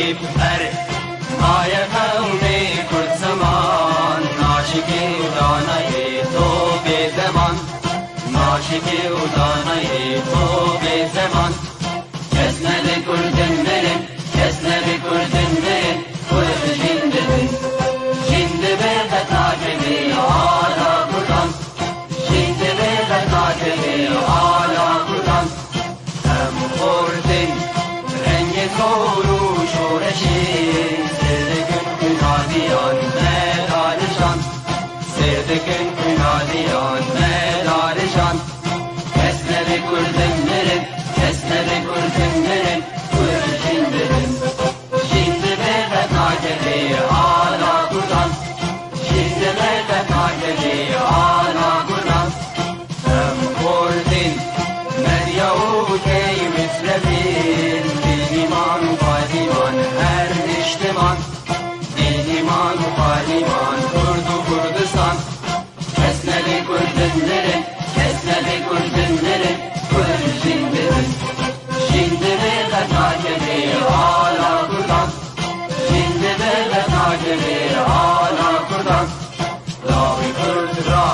ناهی بر مایه قومی کرد زمان ناشکی و دانای تو به زمان ناشکی و دانای تو به زمان کس نده کردن برن کس نده کردن برن کرد جندبن جندبه قطاکبی آلا کردن جندبه قطاکبی آلا کردن هم خوردن رنگ کورو شورشی سردکن کنادیان مدارشان سردکن کنادیان مدارشان کس نده کردن برن کس نده کردن برن کرد جندبن جندبه قطاکبی آلا کردن جندبه قطاکبی آلا کردن هم خوردن مریا و کی مصرفین دینیمان و قادیمان هر اجتماع دینیمان و قادیمان کرد و کردستان کس نده کردن برن کس نده کردن برن کرد جندبن جندبه قطاکبی آلا کردن جندبه قطاکبی آلا کردن لاغی کرد را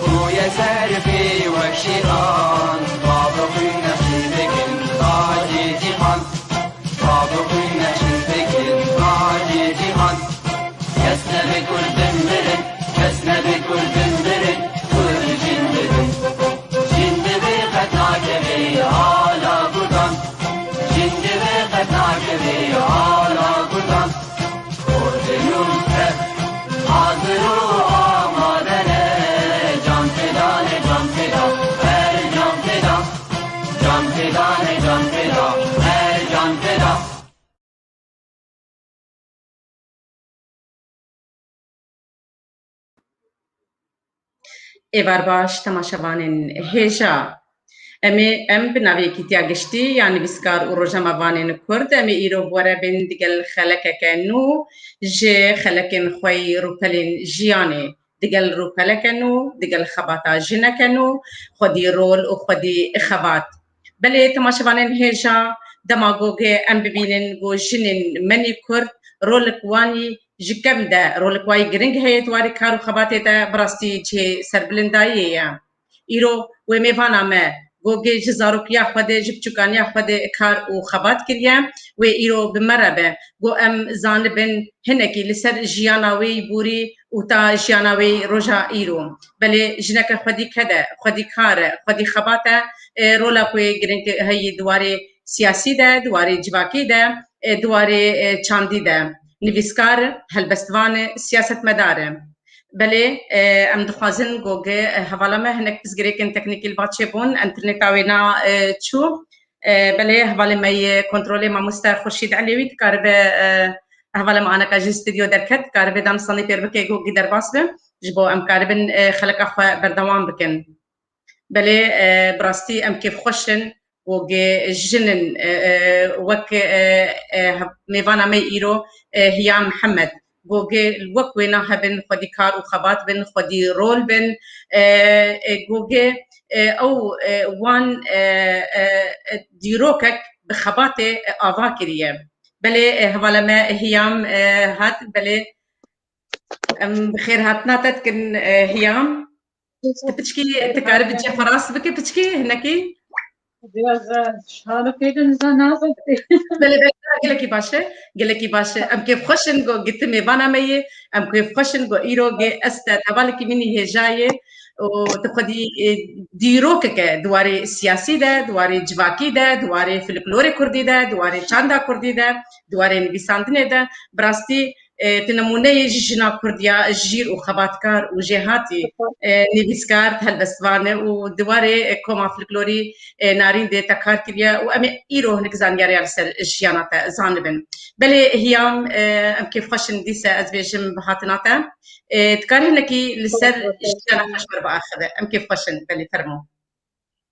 بوی سرفی و شیران بابا خوی نشین بکن تاجی جیهان بابا خوی نشین بکن تاجی جیهان کس نده کردن برن کس نده کردن برن کرد جندبن جندبه قطاکبی آلا کردن جندبه قطاکبی آلا کردن کردنون تر حاضر و آمادنه جان فدانه جان فدا هر جان فدا جان فدانه جان فدا هر جان فدا ایوار باش تماشاوانین هیجا ام بناوی کتیا گشتی یعنی بسکار و روزما وانین کرد ام ایرو بوره بین دیگل خلک کنو جه خلکن خوی روپلین جیانی دیگل روپلک کنو دیگل خباتا جنه کنو خودی رول و خودی خبات بله تماشاوانین هیجا دماغوگه ام ببینن گو جنین منی کرد رولک وانی جکم ده رولک وای گرنگ هیت واری کارو خباته ده براستی جه سربلنداییه ایرو و میوانا ما گوگه جزاروکیا خود جبچوکانیا خود کار و خبات کریه و ایرو بمربه گو ام زانبن هنکی لسر جیاناوی بوری و تا جیاناوی روژا ایرو بله جنک خودی کده خودی کار خودی خباته رولا کوی گرنگ هی دواره سیاسی ده دواره جواکی ده دواره چاندی ده نویسکار هلبستوان سیاست مداره بله ام دخوازن گوگه حوالا ما هنک بزگریکن تکنیکیل باتشه بون انترنت آوینا چو بله حوالا ما کنترول ما مستر خورشید علیوی تکاربه حوالا ما انا کاجی استودیو درکت کاربه دام صنی پیر بکه گوگی در باس به جبو ام کاربن خلق اخوا بردوام بکن بله براستی ام کیف خوشن وگه جنن وک میوانا می ایرو هیام محمد گوگه الوک وینا هبن خودی کار و خبات بن خودی رول بن گوگه او وان دیروکک بخبات آوا کریه بله حوالا ما هیام هات بله بخير هاتنا تتكن هيام تبتشكي تكارب تجي فراس بكي بتشكي هناكي شحال كيدن زنازل بله بله گلکی باشه گلکی باشه ام كيف خوشن گو گت میوانا می ام كيف خوشن گو ایرو گه است تبال کی منی هجای و تخدي دیروک که دواره سیاسی ده دواره جواکی ده دواره فلکلور کردی ده دواره چاندا کردی ده دواره نویساندنه ده براستی تنمونه جنا کردیا جیر و خباتکار و جهاتی نویسکار هلبستوانه و دواره کوما فلکلوری نارین ده تکار کریا و امی ایرو هنک زانیاری على سر جیاناتا زانبن بله هیام ام كيف خوشن دیسه از بیشم بحاتناتا تکاری هنکی لسر جیانا خوش بربا آخده ام كيف خوشن بله فرمو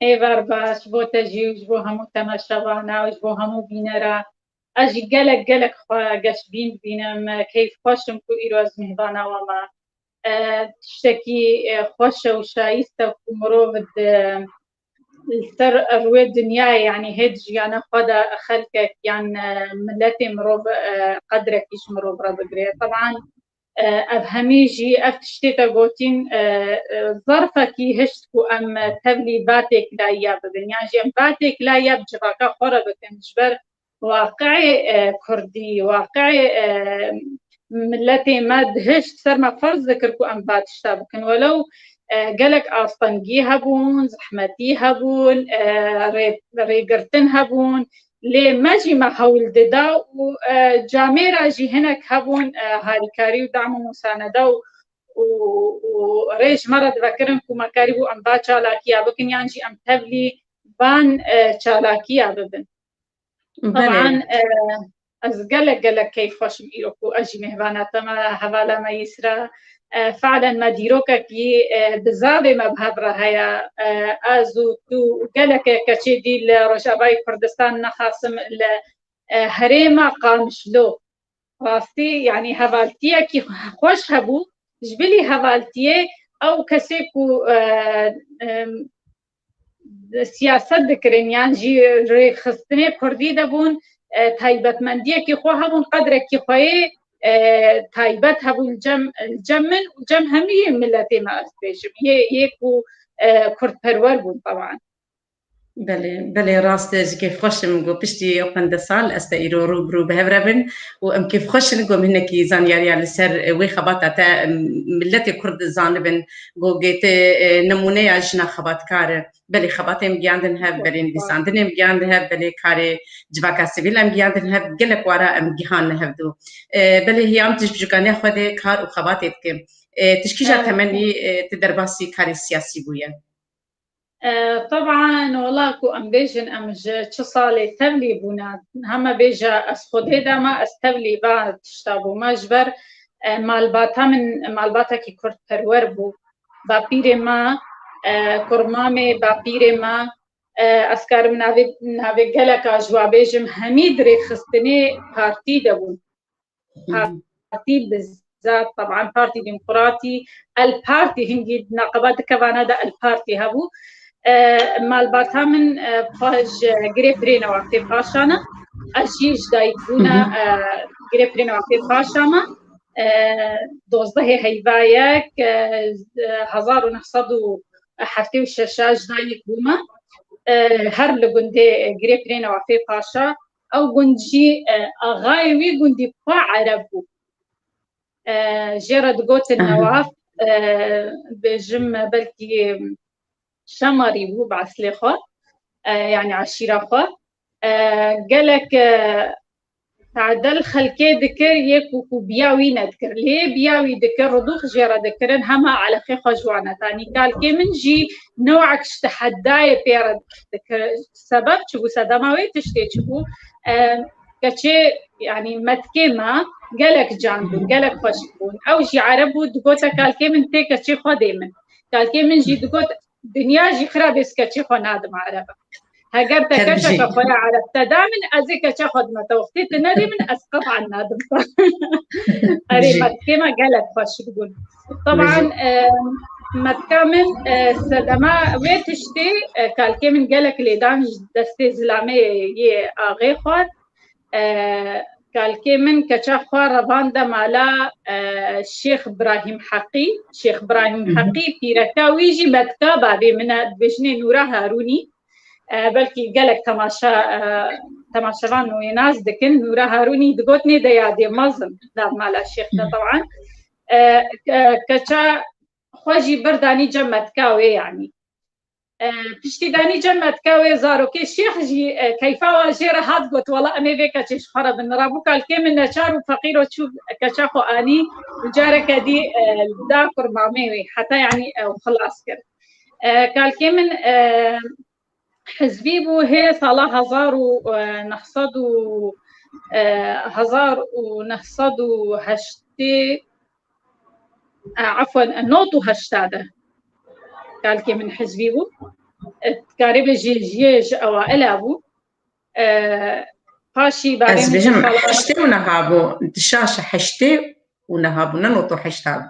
ایوار باش بو تجیوش بو همو تماشاوانا وش بو همو بینرا اجي قلق قش بين بينم كيف خوشم كو إيرو از مهبانا وما تشتكي خوشة وشايستة ومروفد السر روي الدنيا يعني هيج يعني خدا خلقك يعني ملتي مروب قدرك إيش مروب ربقري طبعا أفهميجي أفتشتيتا قوتين ظرفكي هشتكو أم تبلي باتك لا ياببن يعني جيم باتك لا يبجبك خربك انجبر واقعي كردي واقعي ملتي ما دهشت سر ما فرض ذكركو أم باتشتابكن ولو قالك أصطنقي هبون زحمتي هبون ريقرتن هبون لي ماجي ما حول ددا وجاميرا جي هناك هبون هاريكاري ودعم ومساندة وريج مرة ذكرن كو مكاريبو أم با چالاكيا بكن يعني جي أم تبلي بان چالاكيا ببن طبعا از قالك كيف خوش إيروكو أجي مهبانا تما حوالا ما يسرا فعلا ما ديروكك بزاوي ما بهبرة هيا أزو تو قالك كشي دي لرجاباي كردستان نخاصم هريما قامشلو راستي يعني هفالتيه كي خوش هبو جبلي هفالتيه أو كسيكو سياسة ذكرين يعني جي رخصتني كردي دبون تايبتمندية كي خو هبون قدرك كي خوي تايبت هبو الجمن وجم همية ملتي ما أستيشم يكو كرد پرور بون طبعا بله راست كيف خوش نقول بشتي قند سال استيرو روبرو بهبربن وام كيف خوش نقول هناكي زانياريا لسر وي خباطه تا ملتي كرد زانبن جو جيت نمونه اجنا خبات كار بله خباتم گیاندن هب بلين بيساندن گیاندن هب بله كار جواكا سيفيل ام گیاندن هب گلك ورا ام گيهان هبدو بله هي ام تجبجكانه خده كار وخباتت كم تشكيجا تمني تدرباسي كار سياسي بويا طبعا والله كو ام بيجن امج تصالي تبلي بونا هم بيجا اسخدي دما استبلي بعد تشتابو مجبر مالباتا من مالباتا كي كرت پرور بو با پیر ما كرمامي با پیر ما اسكار مناوي گلكا جوابيجم هميد رخصتني بارتي دبون بارتي بالذات طبعا بارتي ديمقراطي البارتي هنجي نقبات كفانا دا البارتي هبو مالباتا من باج جريبرينا وقتي باشانا أجيج دايكونا جريبرينا وقتي باشاما دوزده هيفايك 1976 دايك بوما هر لغندي جريبرينا وقتي باشا أو غنجي أغايوي غندي با عربو جيرد قوت النواف بجم بلكي شمري بو بعسلي خو يعني عشيرة خو قالك تعدل خلكي ذكر يكو بياوي نذكر ليه بياوي ذكر رضوخ جيرا ذكرن هما على خي خجوانا تاني قال كي من جي نوعك تحداي بيرد ذكر سبب شبو سدماوي تشتي شبو كشي يعني متكيما قالك جانبون قالك خشبون او جي عربو دقوتا قال كي من تي كشي خو ديمن قال كي من جي دقوت دنيا جي خرابس كشي خو نادم عربه هاجر تكشف خويا عرب تدامن ازيك تاخذ ما توقتي تنادي من اسقط عن نادم قريبا كما قالت فاش تقول طبعا متكامل سدما ويتشتي قال كمن قالك لي دانج دستي زلامي ي اغي خور قال كمن كشاف رباندا مالا الشيخ ابراهيم حقي شيخ ابراهيم حقي في ركاويجي متكابه بمن بجني نورا هاروني بلكي قالك تماشاوان ويناس دكن نورا هاروني دقوتني ديادي مظلم دا مال الشيخ ده طبعا كتا خوجي برداني جمت كاوي يعني بشتي داني جمت كاوي زاروكي الشيخ جي كيفا واجير هاد قلت والله امي بيكا تشيش خرب النرابو قال كي من نشار وفقير وتشوف كشاخو اني وجارك دي داكر مامي حتى يعني وخلاص كده قال كي من حزبيبو هي صلاح هزار ونحصدو هشتي عفوا نوتو هشتاده قال كي من حزبيبو تقارب جيج اوائل ابو فاشي بعدين بجمع حشتي ونهابو الشاشة حشتي ونهابونا نوتو حشتاب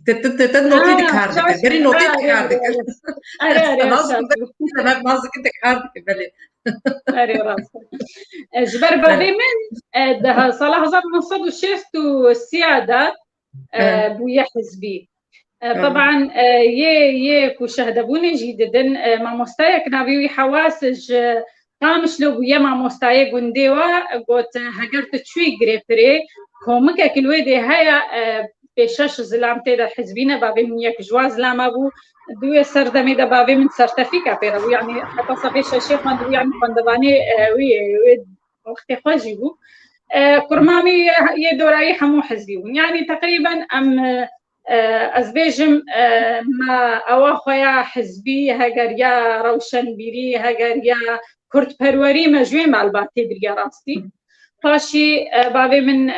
تنوتي دك هاردك بري نوتي دك هاردك ناس كنت ما ناس كنت هاردك بلي أري راسك جبر بعدين من ده صلاح زاد منصب الشيست والسيادة بويا حزبي طبعا يه كوشهدبوني جديدا ما مستايك نبيوي حواسج قامش لو بويا ما مستايك ونديوا قلت هجرت تشوي جريفري كومك كل ويدي هيا بشش زلام تيدا حزبينا بابي من يك جواز لام ابو دوي سردمي دا بابي من سرتفيكا بيرو يعني حتى صافي شيخ ما دوي يعني كوندباني وي وقت خواجيبو كرمامي يدوراي حمو حزبيون يعني تقريبا ام ازبيجم ما او خويا حزبي هاجر يا روشن بيري هاجر يا كرت پروری مجوی معلوماتی بریا راستی پاشی بابی من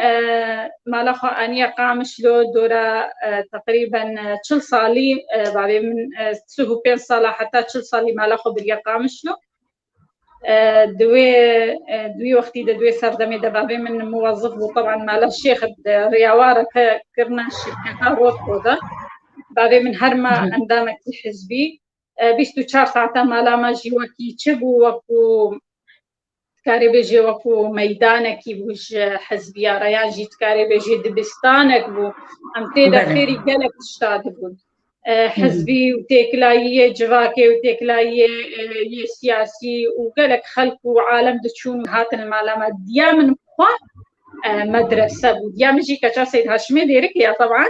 مالخو انیا قامش لو دورا تقریبا 40 سالی بابی من 35 سال حتى 40 سالی مالخو بریا قامش لو دوی وقتی دوی سردمی ده بابی من موظف بو طبعا مال الشيخ رياواره كرنا شركه روت كودا بابي من هرما اندامك حزبي 24 ساعت مالا ما جی وکی چه بو وکو تکاری بجی وکو میدانکی بوش حزبیا ریا جی تکاری بجی دبستانک بو ام تیدا خیری گلک تشتاد بود حزبی و تکلاییه جواکی و تکلاییه یه سیاسی و گلک خلق و عالم دچون هاتن مالا ما دیا من خوا مدرسه بود دیا مجی کچا سید هاشمی دیرک یا طبعا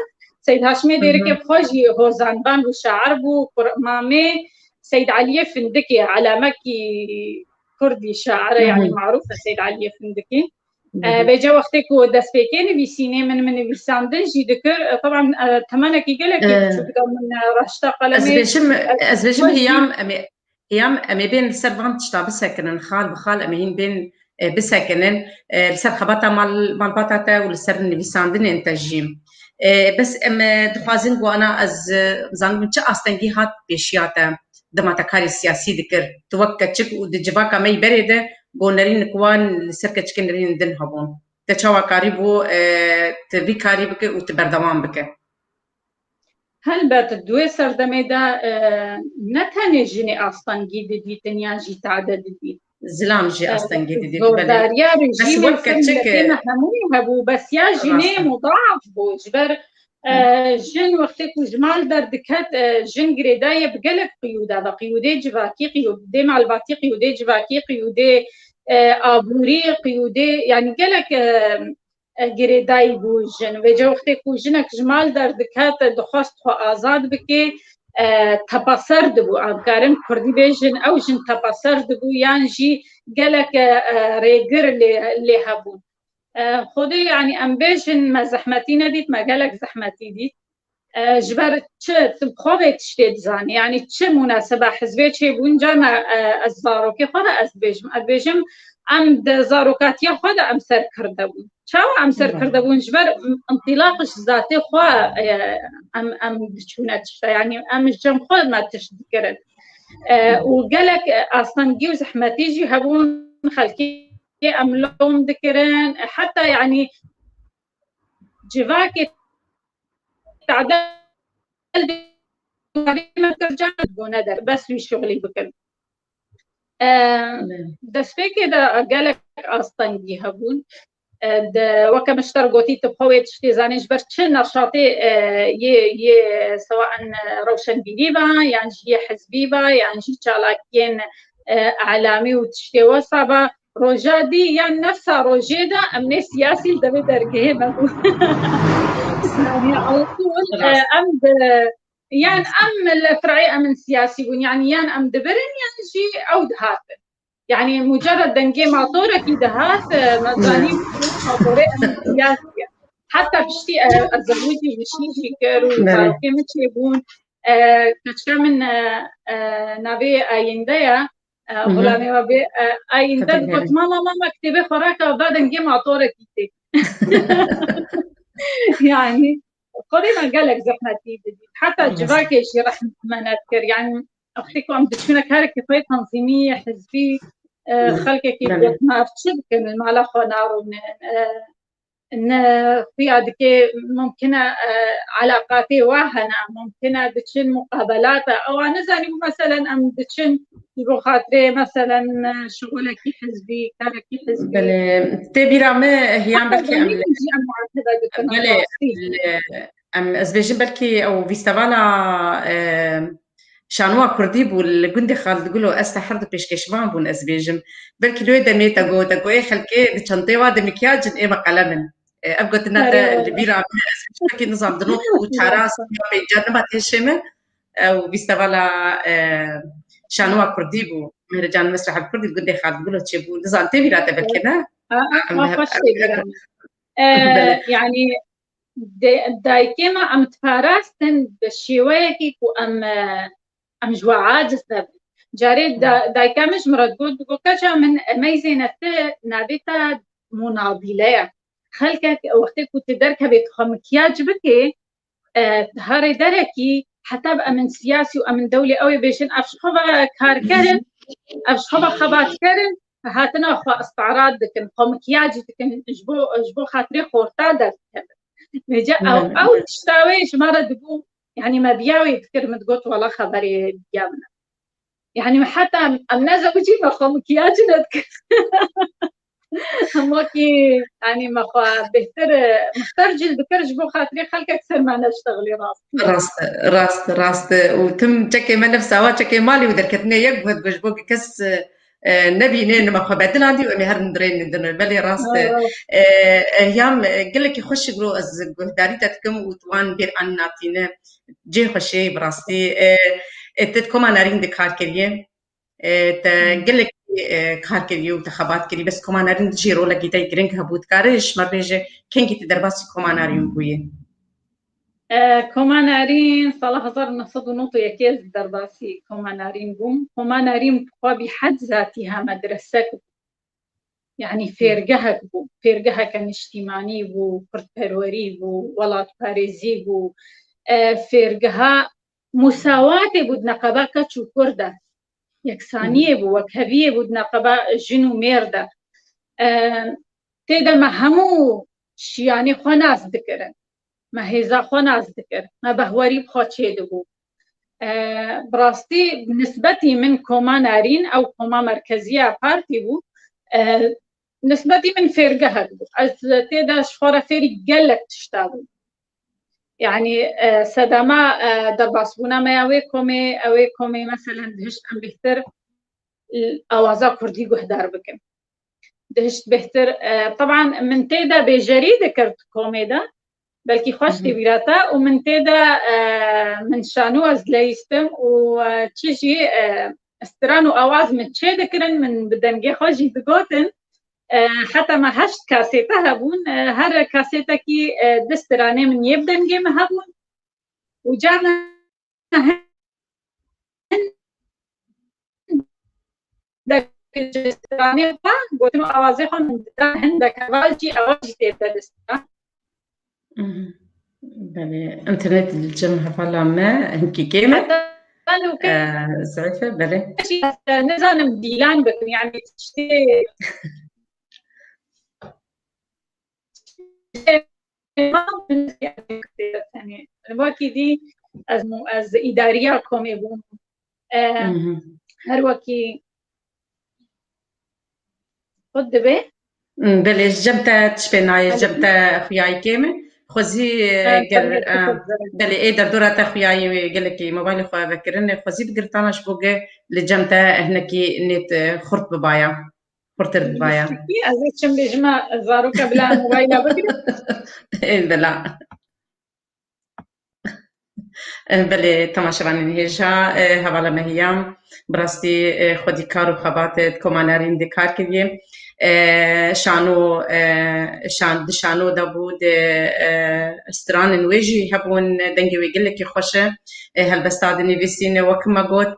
سيد هاشمي ديرك بخوجي هو زنبان وشاعر بو مامي سيد علي فندكي على مكي كردي شاعرة يعني معروفة سيد علي فندكي بيجا وقتك ودسبيكين بيسيني من بيساندن جي دكر طبعا تمانا كي قالك شو كده من رشتا قلمي أزبيشم هيام أمي بين سربان تشتاب ساكنن خال بخال أمين بين بساكنن لسر خبطة مال باتاتا ولسر بيساندن انتاجيم بس ام دخوازن بو انا از زانم چه استنگی هات پیشیاته دما تکاری سیاسی دکر توکا چک و دجبا کمی بريده گونرین کوان لسرکه چکنرین دن هبون تچوا کاری بو تبی کاری بک و تبردوام بک هل بات دوی سردمه دا نتانه جنی استنگی دی تنیا جی تعدد دی زلام جي استنگی دی داريا رجيم السنة هموني هبو بس يا جنيه مضاعف بو جبر جن وقتك وجمال دردكت جن قريداية بقلب قيودة بقيودة جواكي قيودة مع الباطي قيودة جواكي قيودة آبوري قيودة يعني قلك قريداي بو جن وجا وقتك وجنك جمال دردكت دخواست خو آزاد بكي تبصر دبو امکارن کردی بیشن او جن تبصر دبو یعنی جی گلک ریگر لی هبون خودی یعنی ام بیشن ما زحمتی ندید ما گلک زحمتی دید جبر چه خوبت شدید زن یعنی چه مناسبه حزبی چه بونجا ما از زاروکی خود از بیشم ام د زاروکاتی خود ام سر کرده بود چاو ام سر کرده بود جبر انطلاقش ذاتی خو ام دچونت يعني ام جم خود ما تشذكرن وقالك اصلا جيو زحمتي جي هبون خلكي ام لوم ذكرن حتى يعني جواكي تعدل ما ترجع ندر بس في شغلي بكل دس كده قالك اصلا جي هبون وكم اشترقوتي تبخويت شتيزاني جبرت شن نشاطي ي سواء روشن بيديبا يعني جي حزبيبا يعني جي شالاكين اعلامي وتشتي وصابا روجادي يعني نفسها روجيدا امني سياسي دبي درجه يعني على طول ام يعني ام الفرعي ام سياسي يعني ام دبرن يعني جي عود هاتف يعني مجرد دنجي معطورة كده هات مزانين معطورة سياسية حتى بشتي الزوجي بشي كارو زاروكي متشيبون كتشكا من نبي اينديا غلامي وبي ايندا قلت ماما اكتبي خراكة وبعد دنجي معطورة كده يعني خذي ما قالك زحمتي حتى جواكي شي رح ما نذكر يعني اختكم عم تشوفنا كارك كفايه تنظيميه حزبيه خلقك ما ارتشب كان المعلقه نار في دكي ممكنة علاقاتي واهنا ممكنة دتشن مقابلات أو أنا زاني مثلا أم دتشن بخاطري مثلا شغلك حزبي كارك حزبي بله تبيرا ما هي عم بلكي أم نجي أم معتبة دكنا بله راسي ام ازبيجن بلكي او فيستافالا شانوا كردي بول جندي خالد يقولوا استحرد بيشكشبان بون ازبيجم بلكي لو دمي تاغو اي خلكي دشنتي وا دمكياج اي مقلمن ابغى تناتا البيرا بلكي نظام دنوت وشاراس بيجرب تشمه او فيستافالا شانوا كردي بو مهرجان مسرح الكردي الجندي خالد يقولوا تشبو نظام تبيرا تبلكينا ما خوش تبيرا يعني دايكيما ام تفاراستن بشيويكي ام جواعات جاري دايكا مش مردود بكجا من ميزينة نابتا مناضلة خلقك وقتك وتدرك بيتخمكياج بكي هاري دركي حتى بقى من سياسي ومن دولي قوي بيشن افشخبا كاركرن افشخبا خبات كرن فهاتنا اخوا استعراض دكن خمكياج دكن اجبو خاطري خورتا دكن نجا او تشتاويش مرة دقو يعني ما بياوي تكر متقوت ولا خبري بيامنا يعني حتى أمنا زوجي ما خو مكياج ندك هموكي يعني ما خو مخترجل بكرج بو خاطري خلك أكثر ما نشتغلي راست وتم تشكي ما نفسها وتشكي مالي ودركتني يقبض بجبوك كس نبي نين ما خو بعدين عندي وأمي هر ندرين ندنا بالي راست أيام قال لك يخش قلو از قهداري تتكم وتوان بير عن ناتينا جي خشي براستي تتكم أنا رين دكار كريه قال لك كار كريو تخبات كري بس كمان رين جيرو لقي تاي جرينك هبوت كارش ما بيجي كين كي تدرباسي كمان رين بويه كومانارين صلاح زر نصد نوطي يكيز درباسي كومانارين بوم كومانارين بخوا بحد ذاتها مدرسة يعني فيرجها بو فيرجها كان اجتماعي بو كرتبروري بو ولات باريزي بو فيرجها مساواة بود نقبا كتشو كردا يكسانية بو وكهبية بود نقبا جنو ميردا تيدا ما همو يعني خناس ذكرن ما هيزا خناس ذكر ما بهوري بخوتشي دبو براستي نسبتي من كوما نارين أو كوما مركزية بارتي بو نسبتي من فيرجها دبو از تيدا شفورة فيري قلق تشتغل يعني سدما درباسبونا ما أوي كومي مثلا دهشت أم بيهتر الأوازا كردي قهدار بكم دهشت بيهتر طبعا من تيدا بجريدة كرت كوميدا بلكي خوش تبيراتا ومن تيدا من شانو از ليستم وتشيجي استرانو أواز من تشي ذكرن من بدنجي خوشي دقوتن حتى ما هشت كاسيتا هبون هر كاسيتا كي دستراني من يبدنجي مهبون وجانا دستراني با قوتنو أوازي خون من هندك أواجي تيدا دستران بله انترنت الجمع فعلا ما هنكي كيمة زعفة بله نزانم ديلان بكم يعني تشتي يعني الوقت دي از إدارية كومي بوم هر وكي خد به بله جمتا تشبيناي جمتا خياي كيمة خوزي بله ايه دردورة تخياي قال لك موبايل خو بكرن خوزي بقرطانا شبوقه لجمتا هناكي نيت خرط ببايا خرطر ببايا ازيد شم بجمع زاروك بلا موبايل بكرة ايه بلا بله تماشا بانين هيجا هوالا مهيام براستي خودي كارو خباتت كومانارين دي كار كريه شانو دابود استران نواجي هبون دنجي ويقلك يخوشه هالبستاد نيفيسين وكما قلت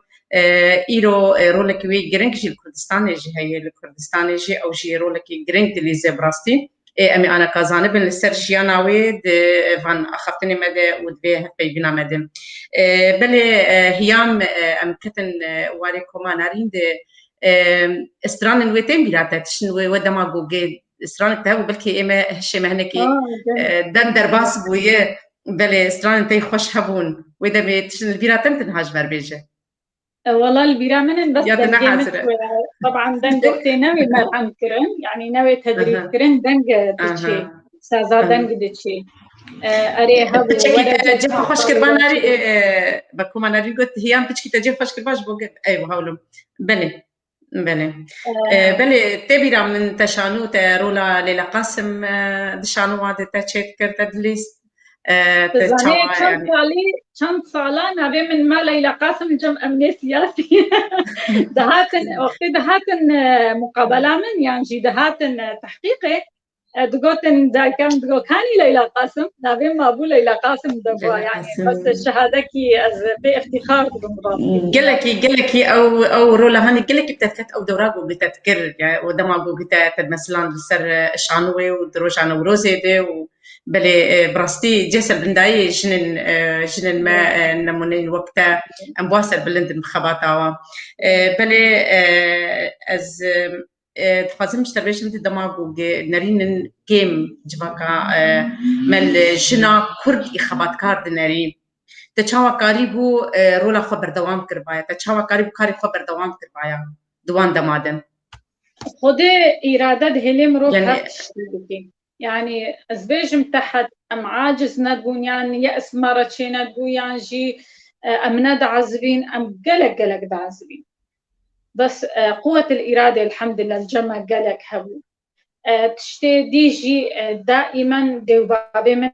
إيرو رولك وي جرينك جي الكردستان جي هي الكردستان جي أو جي رولك جرينك دليزي براستي أمي أنا كازانة بين السرجيانا ويد فان أخفتني مدى ودبيه في بنا مدى بلي هيام أم كتن واري كوما نارين دي استران الويتين بيراتت شنو ودما جوجي استران تهو بلكي إما هشي مهنكي دن درباس بويه بلي استران تي خوش هبون وإذا بتشن البيرة تنهاج بربيجة والله البيرة من بس دنجمت طبعا دنج وقتي ناوي مرعم كرن يعني ناوي تدريب كرن دنج دتشي سازا دنج دتشي أري هبو ورا جيب خوش كربان أري بكو ما نري قلت هي أم تشكي تجيب خوش كرباش بوجد أيوة هقولهم بلي بلي تبيرا من تشانو ترولا ليلى قاسم دشانو واد تشيت كرت دليس تزاني كم صالة نبي من ما ليلى قاسم جم أمني سياسي دهاتن وقت دهاتن مقابلة من يعني دهاتن تحقيقي دقوتن دا كان دقو كاني ليلى قاسم نبي ما أبو ليلى قاسم دبوا يعني بس الشهادة كي از بافتخار بمراتي قلكي أو رولا هاني قلكي بتتكت أو دوراقو بتتكر يعني ودماغو بتت مثلا بسر شانوي ودروج عن وروزي دي بلي براستي جسر بنداي جنن ما نمونين وقتا أمبواسر بلند مخباتاوا بلي از تفازم مشتربيش انت دماغو نارين كيم جباكا مال جنا كرد إخبات كارد نارين تشاوا قريبو رولا خبر دوام كربايا تشاوا قريب كاري خبر دوام كربايا دوان دمادن خدي إرادة هلم روح يعني أزبيجم تحت أم عاجز ندبون يعني يأس مرة شي ندبو يعني جي أم ند عزبين أم قلق دعزبين بس قوة الإرادة الحمد لله الجمع قلق هبو تشتي ديجي دائما دوبابي من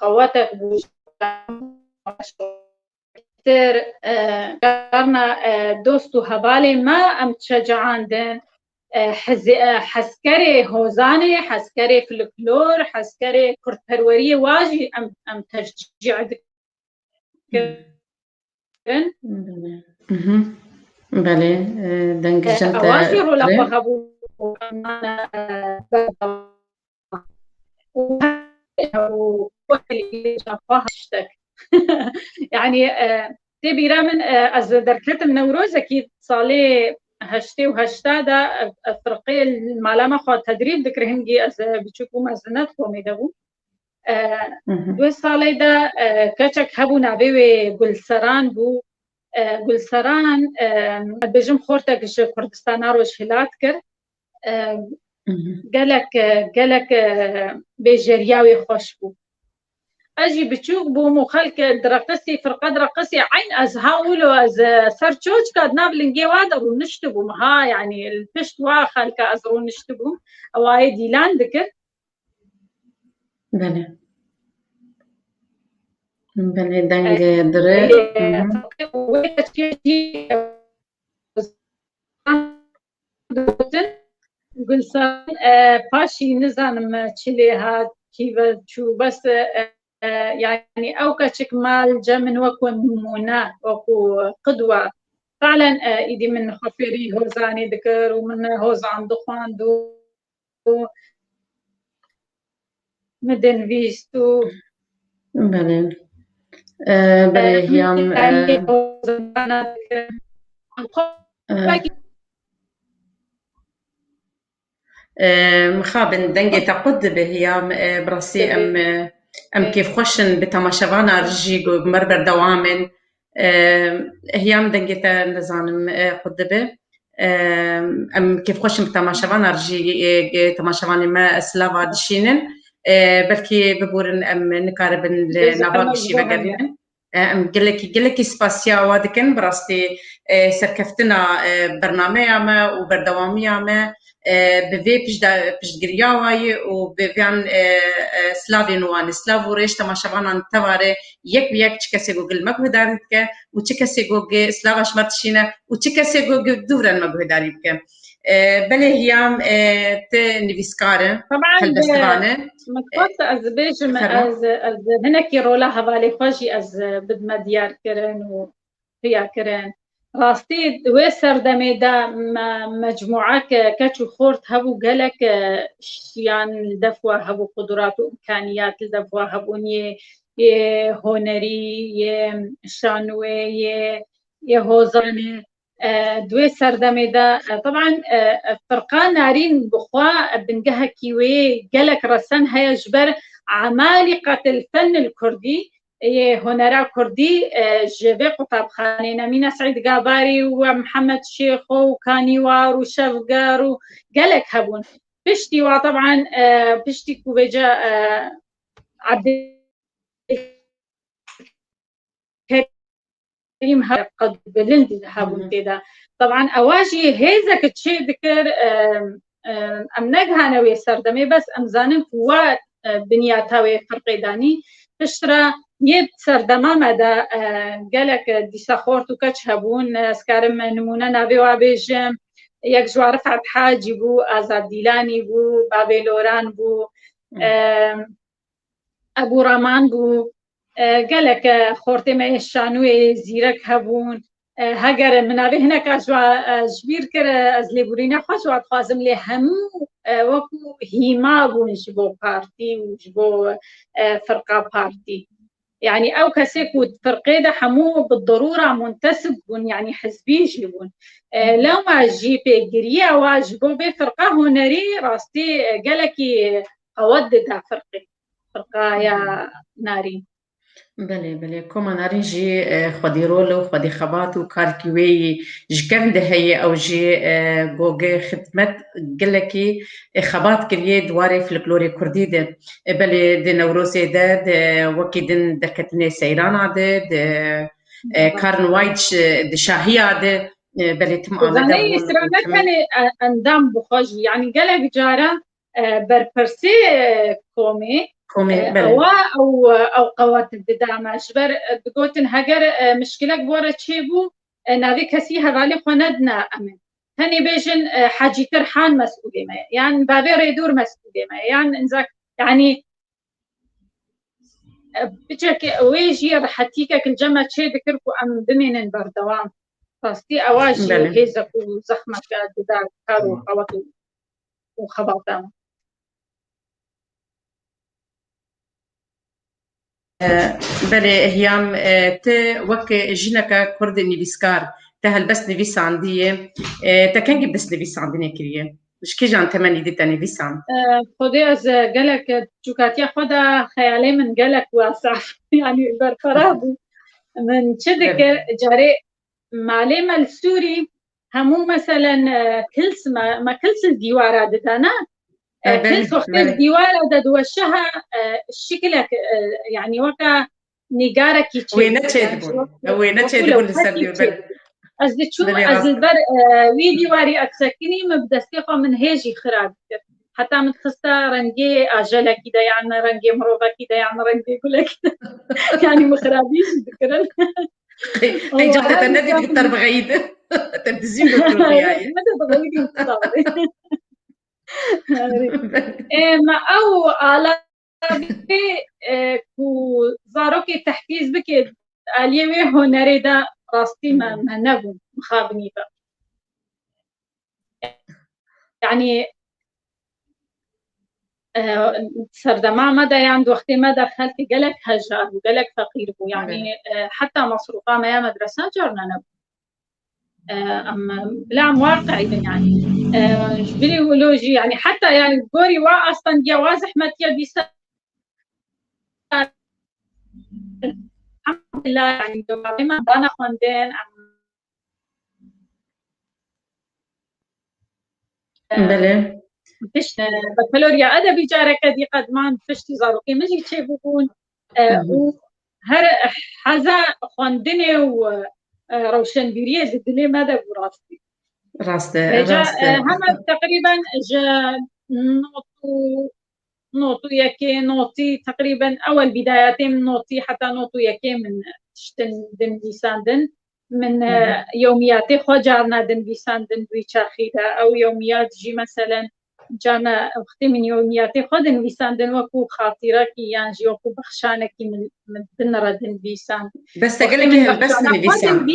قوتك كتير قرنا دوستو هبالي ما أم تشجعان دين حسكري هوزاني حسكري فلكلور حسكري كرت پروري واجي أم تشجيع دكن بله دنگ جنت أواجي رولا فهبو يعني تبي رامن از دركت النوروز اكيد صالي هشتي وهشتا دا افرقي المعلمه خو تدريب ذكرهنجي از بتشوفوا مزنات قومي دبو دو صالي دا كچك هبو نابي گلسران بو گلسران بجم خورتك ش كردستان روش هلات كر قالك بجرياوي خوش بو اجي بتشوف بو مخلك درقسي فرقه درقسي عين از هاولو از سرچوج كاد نابلنجي واد او نشتبو مها يعني البشت واخلك ازرو نشتبو اواي ديلان ذكر بله دنگ دره قلسان باشي نزانم تشلي هاد كيف تشو بس يعني أو كشك مال جمن وكو نمونة وكو قدوة فعلا إيدي من خفيري هوزاني ذكر ومن هوزان دخان دو مدن فيستو بله هيام مخابن دنگي تقد بهيام براسي أم كيف خوشن بتماشوانا رجيجو بمربر دوامن هيام دنگيتا نزانم قدبه أم كيف خوشن بتماشوانا رجي تماشواني ما سلافا دشينن بلكي ببورن أم نكاربن لناباق الشيبة قريبن أم قلكي سباسيا وادكن براستي سركفتنا برنامج ما وبردوامي ما بفي بجدرياوي وبفيان سلافي نوان سلافو ريش تماشاوانا تباري يك تشكسي جوجل مجهوداريتك وتشكسي جوجل سلافاش مرتشينا وتشكسي جوجل دوران مجهوداريتك بله هيام نيفيسكارة طبعا هالبستبانة متقطع از بيجم از هناك رولا هبالي خوشي از بدما ديار كرن وفيا كرن راستي ويسر دميدا مجموعة كاتشو خورت هبو قالك يعني الدفوة هبو قدرات وإمكانيات الدفوة هبوني یه هنری، یه شانوه، یه هوزانه دوی سردمه دا طبعا فرقان نارين بخوا بنجها كيوي قالك رسن هيا جبر عمالقة الفن الكردي هنرا كردي جبه قطاب خاني نمينة سعيد قاباري ومحمد شيخ وكانيوار وشفقار وقالك هبون بشتي وطبعا بشتي كوبيجا عبد الكريم قد بلند هبون كده طبعا اواجي هيزك تشي ذكر امنجها نوي سردمي بس امزانن قوات بنياتاوي فرقيداني تشترى يب سردما مدى قالك ديسا خورتو كتش هبون سكارم نمونا نابي وابيجم يك جوار رفعت حاجي بو آزاد ديلاني بو بابي لوران بو ابو رامان بو قالك خورتي ما يشانوي زيرك هبون هاگر منابه هناك اجوا جبير كر از ليبورينا خوش وات خازم لي هم وكو هيما بون جبو بارتي وجبو فرقه بارتي يعني او كسيكو فرقيده حمو بالضروره منتسب بون يعني حزبي جيبون لو ما جيبي جريا واجبو بفرقه هنري راستي قالكي اوددها فرقه يا ناري بله كما نارنجي خدي رولو خدي خبات وكاركيوي جكم ده هي او جي جوجي خدمت قلكي خبات كليه دواري فلكلوري كردي ده بله ده نوروسي ده وكي دن دركتني سيران عده كارن وايتش ده شاهي عده بله تم آمده زاني إسرانا كان اندام بخوجي يعني قلق جارة برپرسي كومي او قوات الدعم جبر بقولتن هاجر مشكله بورا تشيبو نافي كسي هغالي خوندنا امن هني بيجن حاجي ترحان مسؤولي ما يعني بابي ريدور مسؤولي ما يعني انزاك يعني بجك ويجي رحتيك الجمع تشي ذكركو ام بمين بردوام فاستي اواجي هيزك وزخمه دار كارو قوات وخبطان بله هيام ت وك جينك كرد نيفيسكار تهل بس نيفيس عندي تكنجي بس نيفيس عندنا كريه مش كي جان تمني دي تاني فيسان خدي از قالك جوكاتيا خدا خيالي من قالك واسع يعني برفرابو من شدك جاري معلمة السوري همو مثلا كلس ما كلس الديوارة دتانا كلس وقت الديوارة دوشها شكلك يعني وكا نيجارة كيتشي وين تشيدبون لسبب از تشوف از البر وي ديواري اكسكني مبدستيقه من هيجي خراب حتى متخستا رنجي اجلا كده يعني رنجي مروفه كده يعني رنجي كلك يعني مخرابيش ذكرن اي جبت تندي دكتور بغيد تدزين دكتور يعني ما تبغيدي ما او على كو زاروكي تحفيز بك اليوي هنري دا راستي ما نبو مخابني با يعني سردما مدى يعني وقت ما دخلت قالك هجار وقالك فقير بو يعني حتى مصروفا ما مدرسة جارنا نبو أما لا واقعي يعني جبري ولوجي يعني حتى يعني قوري وا أصلا جواز أحمد يدي الحمد لله يعني ما أنا خندين بله فيش بكالوريا أدبي جارك دي قد ما فيش زاروكي مجي تشيبون وهر حزا خندني وروشن بيريه زدلي ماذا براستي راسته هم تقريبا جا نوتو يكي نوتي تقريبا أول بداياتي من نوتي حتى نوتو يكي من تشتن دن بيساندن من يومياتي خو جارنا دن بيساندن دوي شاخيدا أو يوميات جي مثلا جانا وقتي من يومياتي خو دن بيساندن وكو خاطرة كي يانجي وكو بخشانة كي من دن دن بيساند بس تقلك هالبس نبيسان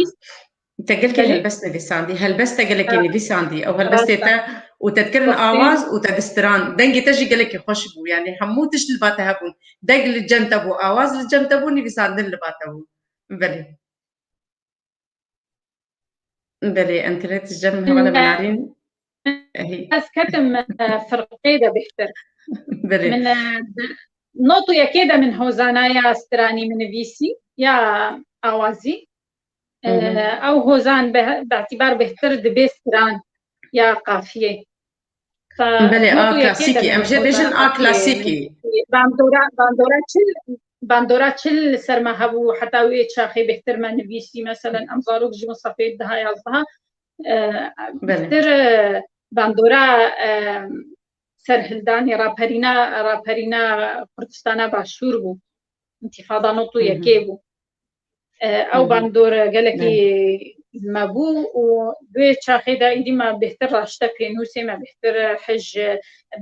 تقلك هالبس نبيساندي هالبس تقلك نبيساندي أو هالبس تا وتذكرن آواز وتدستران دنجي تجي قالك خوشبو يعني حموتش لباته هبون دق للجنتبو آواز للجنتبو نبي صادن لباتهو بلي بلي انترنت الجمع ولا منارين هي بس كتم فرقيدة بيختر بلي من نوتو يا كده من هوزانا يا استراني من فيسي يا آوازي أو هوزان باعتبار بيختر دبيستران يا قافية بلي فنوتو يا كده كلاسيكي من ام جي بيجن كلاسيكي باندورا تشل سرما هبو حتى ويت شاخي بيختر ما نفيسي مثلا أمزاروك جي مصافيت دها يازدها بيختر باندورا سرهلداني راپەرینا کوردستانە باشوور بوو انتیفادا نۆتو یەکێ بوو ئەو باندۆرە گەلێکی مەبوو و دوێ چاخێدا ئیدیما بهتر ڕاشتە پێنووسێ مە بهتر حەج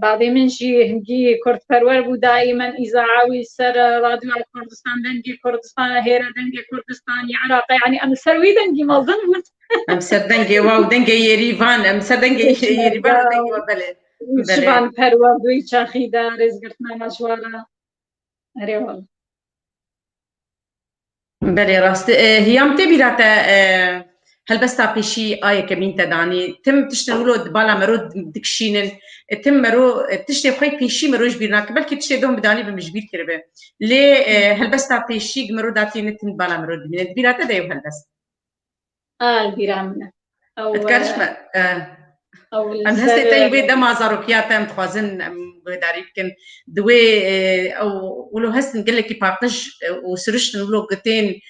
بادێ منژی هەنگی کوردپەروەر بوو دائیمەن ئیزاعاوی سەر رادیۆ کوردستان دەنگی کوردستان هێرە دەنگی کوردستانی عراقی یعنی ئەم سەروی دەنگی مەڵدن بوون ئەم سەر دەنگێ وا و دەنگی یێریڤان ئەم سەر دەنگی یێریڤان دەنگی بەلێ شبان پەروەر دوی چاخیدا ڕێزگرتنامە ژوارە هەرێوەڵ بلي راست هيام تبيراتا هلبستا بيشي آية كمين تداني تم تشتغلوا دبالا مرود دكشينن تم مرو تشتي خوي بيشي مروج بيرناك بلكي تشتي دوم بداني بمجبير كربه ليه هلبستا بيشي مرو داتي نتم دبالا مرود بيرناك دبيراتا دايو هلبس البيرامنا أو تكرش ما ام هستي تايبي دما زاروكياتا متخازن بداري يمكن دوي او ولو هست نقول لك بارتج وسرشت نقولوا قتين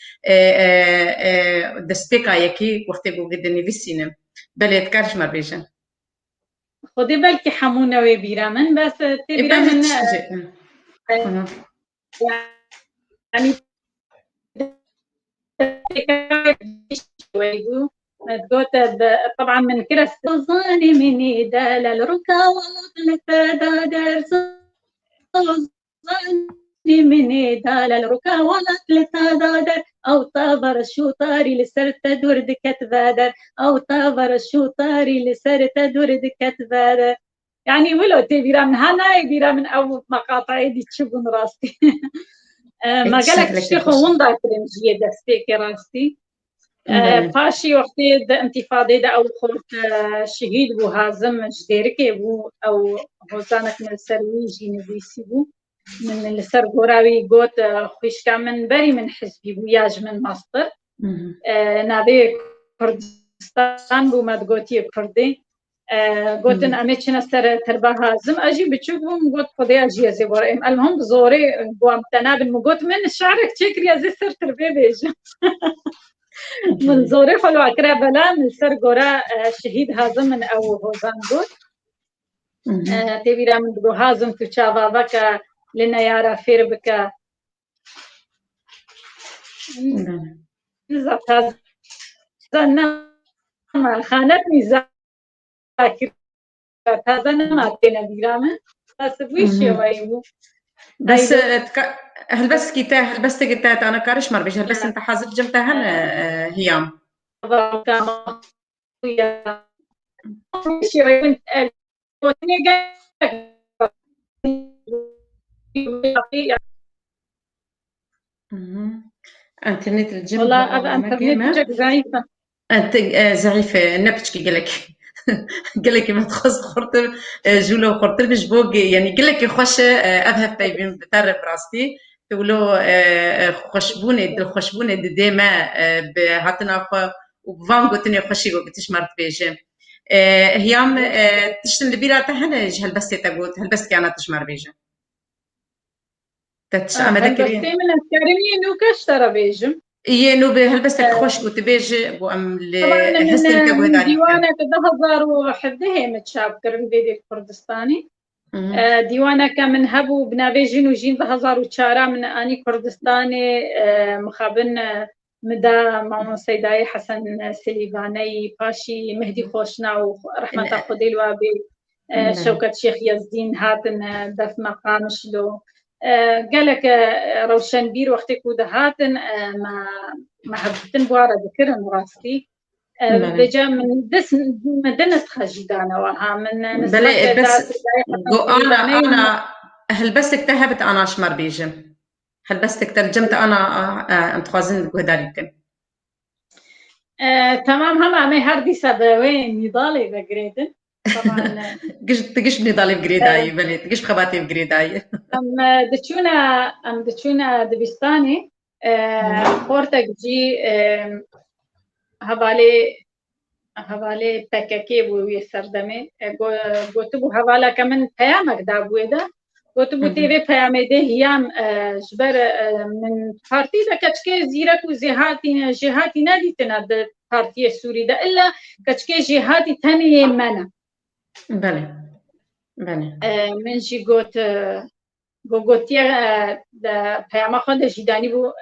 دسبيكا يكي وقت يقول قد نيفيسينم بل تكرش ما بيجن خدي بالك حمونا وبيرامن بس تبيرامن يعني طبعا من كرة ظالمني دال الركا والطلفة دادر ظالمني دال الركا والطلفة دادر أو طابر الشوطاري لسرت دور دكت بادر أو طابر الشوطاري لسرت دور دكت بادر يعني ولو تبيرا من هنا يبيرا من أو مقاطع دي تشوفون راستي ما قالك تشتخو وندا كرنجية دستيك راستي پاشی وقتی انتفاضه دا او خورد شهید بو هازم جدیرکه بو او هوزانک من سرویجی نویسی بو من لسر گوراوی گوت خوشکا من بری من حزبی بو یاج من مصدر نابه کردستان بو مد گوتی کرده گوتن امه چنه سر تربه هازم اجی بچوک بو گوت خودی اجی ازی بارم المهم بزوری بو امتنابن گوت من شعرك چکری ازی سر تربه بیجم من زوري خلو عكرا بلا من سر قرا شهيد هازم من أو هوزان بود تبيرا من دو هازم تو چاوا بكا لنا يارا فير بكا نزا تازا ما خانتني زاكر تازا ما تينا بيرا من بس بويشي وايبو بس هل بس كيتا هل بس تقطعت انا كارش مر بيش هل بس انت حاضر جمتها هنا هيام انترنت الجيم والله انترنت ضعيفه انت ضعيفه نبتشكي قالك قالك ما تخص خرطر جولو خرطر مش بوق يعني قالك خوش اذهب طيبين بتعرف راستي تقولوا خشبونه دل خشبونه ديما بهاتنا وفان قلتني خشي قلتش مرت بيجي هيام تشتن البيرة تهنا هل بس تقول هل بس كانت تشمر بيجي هل بس من الكريمي نو كشترى بيجم إيه نو هل بس خوش قلت بيجي وأم طبعا من ديوانة كده وحده متشاب كرم بيدي الكردستاني ديوانا كمن هبو بنافيجين وجين بهزار وشارع من اني كردستاني مخابن مدا مع سيداي حسن سليفاني باشي مهدي خوشنا ورحمة خدي الوابي شوكة شيخ يزدين هاتن دف مقام شلو قالك روشن بير وقتك وده هاتن ما هبتن بوارا ذكرن راستي بجا من دس مدنة خجدانة وها من بلي بس أنا هل بس اكتهبت أنا شمر بيجم هل بس ترجمت أنا أنتخازن بهداريكن تمام هم عمي هردي سبوين نضالي بقريدن طبعا تقش نضالي بقريداي بلي تقش بخباتي بقريداي أم دتشونا دبستاني خورتك جي هوالي پککی بوی سردمه گوتو بو حوالا کمن پیامک دا بویدا گوتو بو تیوی پیامه ده هیام جبر من پارتی دا کچکه زیرک و جهاتی ندیتنا دا پارتی سوری دا الا کچکه جهاتی تنیه منه بله من جی گوتیه دا پیامه خود جیدانی بو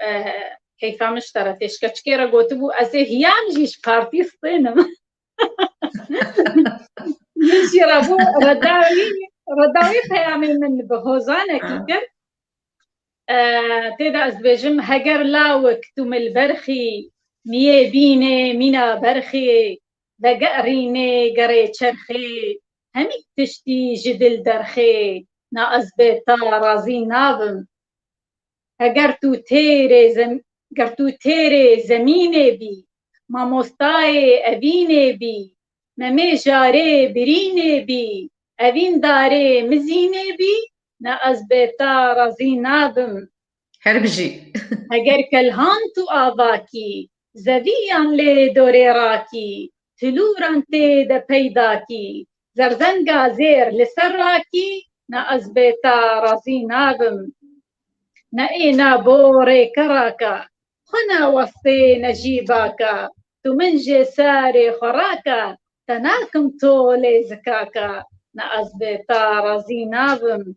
کیفا مشترتش کچکه را گوتو بو از هیام جیش پارتی سطینم يجي رابو رداوي پیامی من بهوزانه كيكر تيدا ازبجم هجر لاوك توم البرخي ميه بينه مينا برخي دقرينه قري چرخي همي تشتي جدل درخي نا ازبتا رازي نابم هجرتو تيري زمينه بي ما مستاي ابينه بي نمی جاره برینه بی اوین داره مزینه بی نه از بیتا رازی نابم هربجی اگر کلهان تو آواکی زویان لی دوری راکی تلوران تی ده پیدا کی زرزنگا زیر لسر راکی نه از بیتا رازی نابم نه اینا بوری کراکا خنا وسطی نجیباکا تو منج ساری خراکا تناكم تولي زكاكا ناز بيتا رازي نابم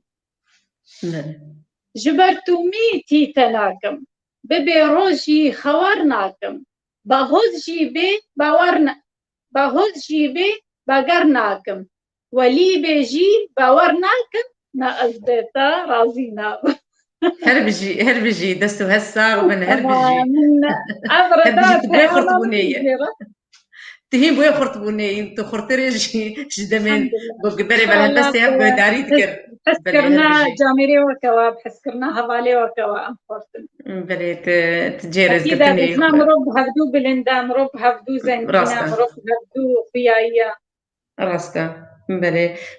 جبرتو ميتي تناكم ببي روجي خوارناكم باهوز جيبي باقرناكم ولي بيجي باورناكم ناز بيتا رازي نابم هربجي دستو هسا ومن هربجي هربجي تبغي خرطبونية تهين بوي خرطبوني انتو خرطري جدمين بقبري بل بس هي بداري تكر حسكرنا جاميري وكواب حسكرنا هوالي وكواب بلي تجيرز اكيد بزنا مرب هفدو بلندا مرب هفدو زنجينا مرب هفدو خيايا راستا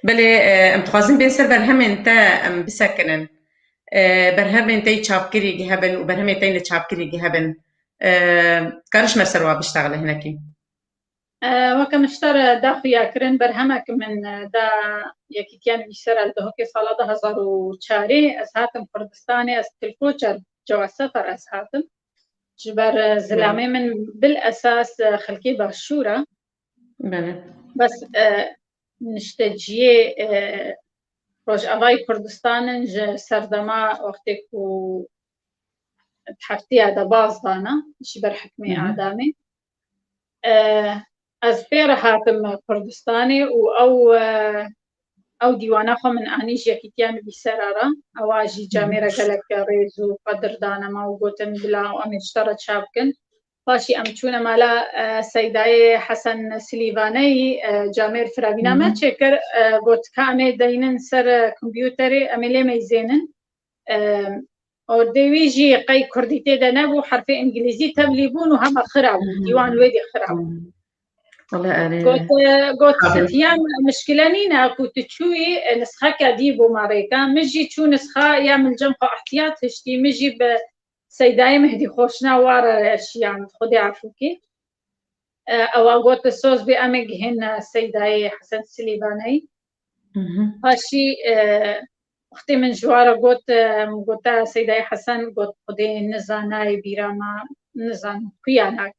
بلي ام تخازن بين سر برهم انت ام بسكنن برهم انتي تشابكري جهبن وبرهم انتي نتشابكري جهبن كارش مرسروا بيشتغل هناكي وكم اشترى داخويا كرن برهمك من دا يكيتيان بيسر الدهوكي صالة 2004 أسهاتم كردستاني أستلكوشر جو السفر أسهاتم جبر زلامي من بالأساس خلقي باشورة بس نشتجيه روج أغاي كردستان سردما وقتك و تحفتيها دا باز دانا جبر حكمي أعدامي از پیر هاتم کردستانی و او دیوانه خو من آنیش یکیتیان بیسرارا اواجی جامعه گلک ریزو قدردانه ما و گوتن بلا و امی اشترت شابکن باشی امچونه مالا سیدای حسن سلیوانی جامعه فراوینا ما چکر گوت کامه دینن سر کمپیوتری امیلی میزینن و دیویجی قی کردیتی ده نبو حرف انگلیزی تبلیبون و هم خرابون دیوان ویدی خرابون قلت ستيام مشكلة نينا كنت تشوي نسخة كديبو ماريكا مجي تشو نسخة يعمل جمقة احتياط هشتي مجي بسيداي مهدي خوشنا وارا اشياء خدي عفوكي او قلت الصوص بأمج هن سيداي حسن سليباني هاشي اختي من جوارا قلت سيداي حسن قلت خدي نزاناي بيراما نزان كياناك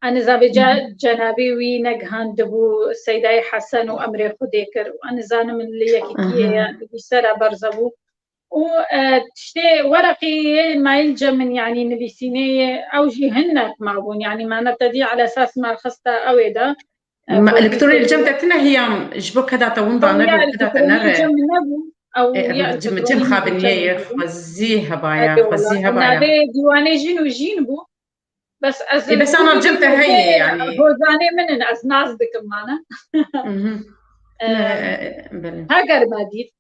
أنا زابجا جنابي وي نجهان دبو سيداي حسن وأمري خديكر وأنا زانا من اللي يكتيه بسرعة برزبو وتشتي ورقي ما يلجم من يعني نبيسيني أو جيهنك معبون يعني ما نبتدي على أساس ما خستا أويدا الكتروني الجمتنا هي جبوك هذا تون ضانا كذا تنرى أو جم خابنية خزيها بايا نبي ديواني جين وجين بو بس از بس انا جبتها هي يعني هوزاني من از ناز دكم معنا بله هاگر مادید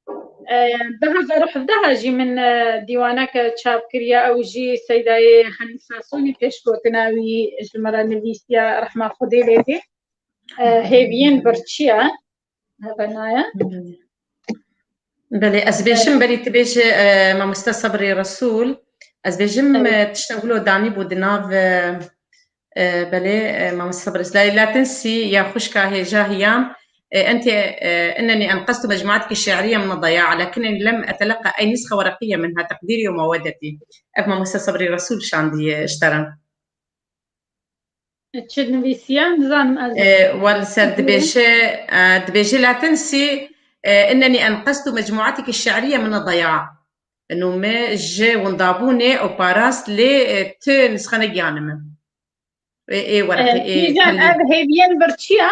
بهذا روح ده جي من ديوانك تشاب كريا او جي سيداي حنيفه سوني بيشكوتناوي جمرة نبيسيا رحمه خدي ليدي هيفين برتشيا هبنايا بله از بيشم بري تبيش ما مستصبري رسول از بيجم تشتغلوا داني بودناف بله ما مستصبري لا تنسي يا خشكا هي جاهيام أنت أنني أنقذت مجموعتك الشعرية من الضياع لكنني لم أتلقى أي نسخة ورقية منها تقديري ومودتي أفما مستصبري رسول شاندي اشترى تشد نبيسيا زانم والسر دبيجي لا تنسي أنني أنقذت مجموعتك الشعرية من الضياع أنه ما جي وندابوني أو باراس لي ت نسخة جانم إيه ورقي إيه جان هيبين برتشيا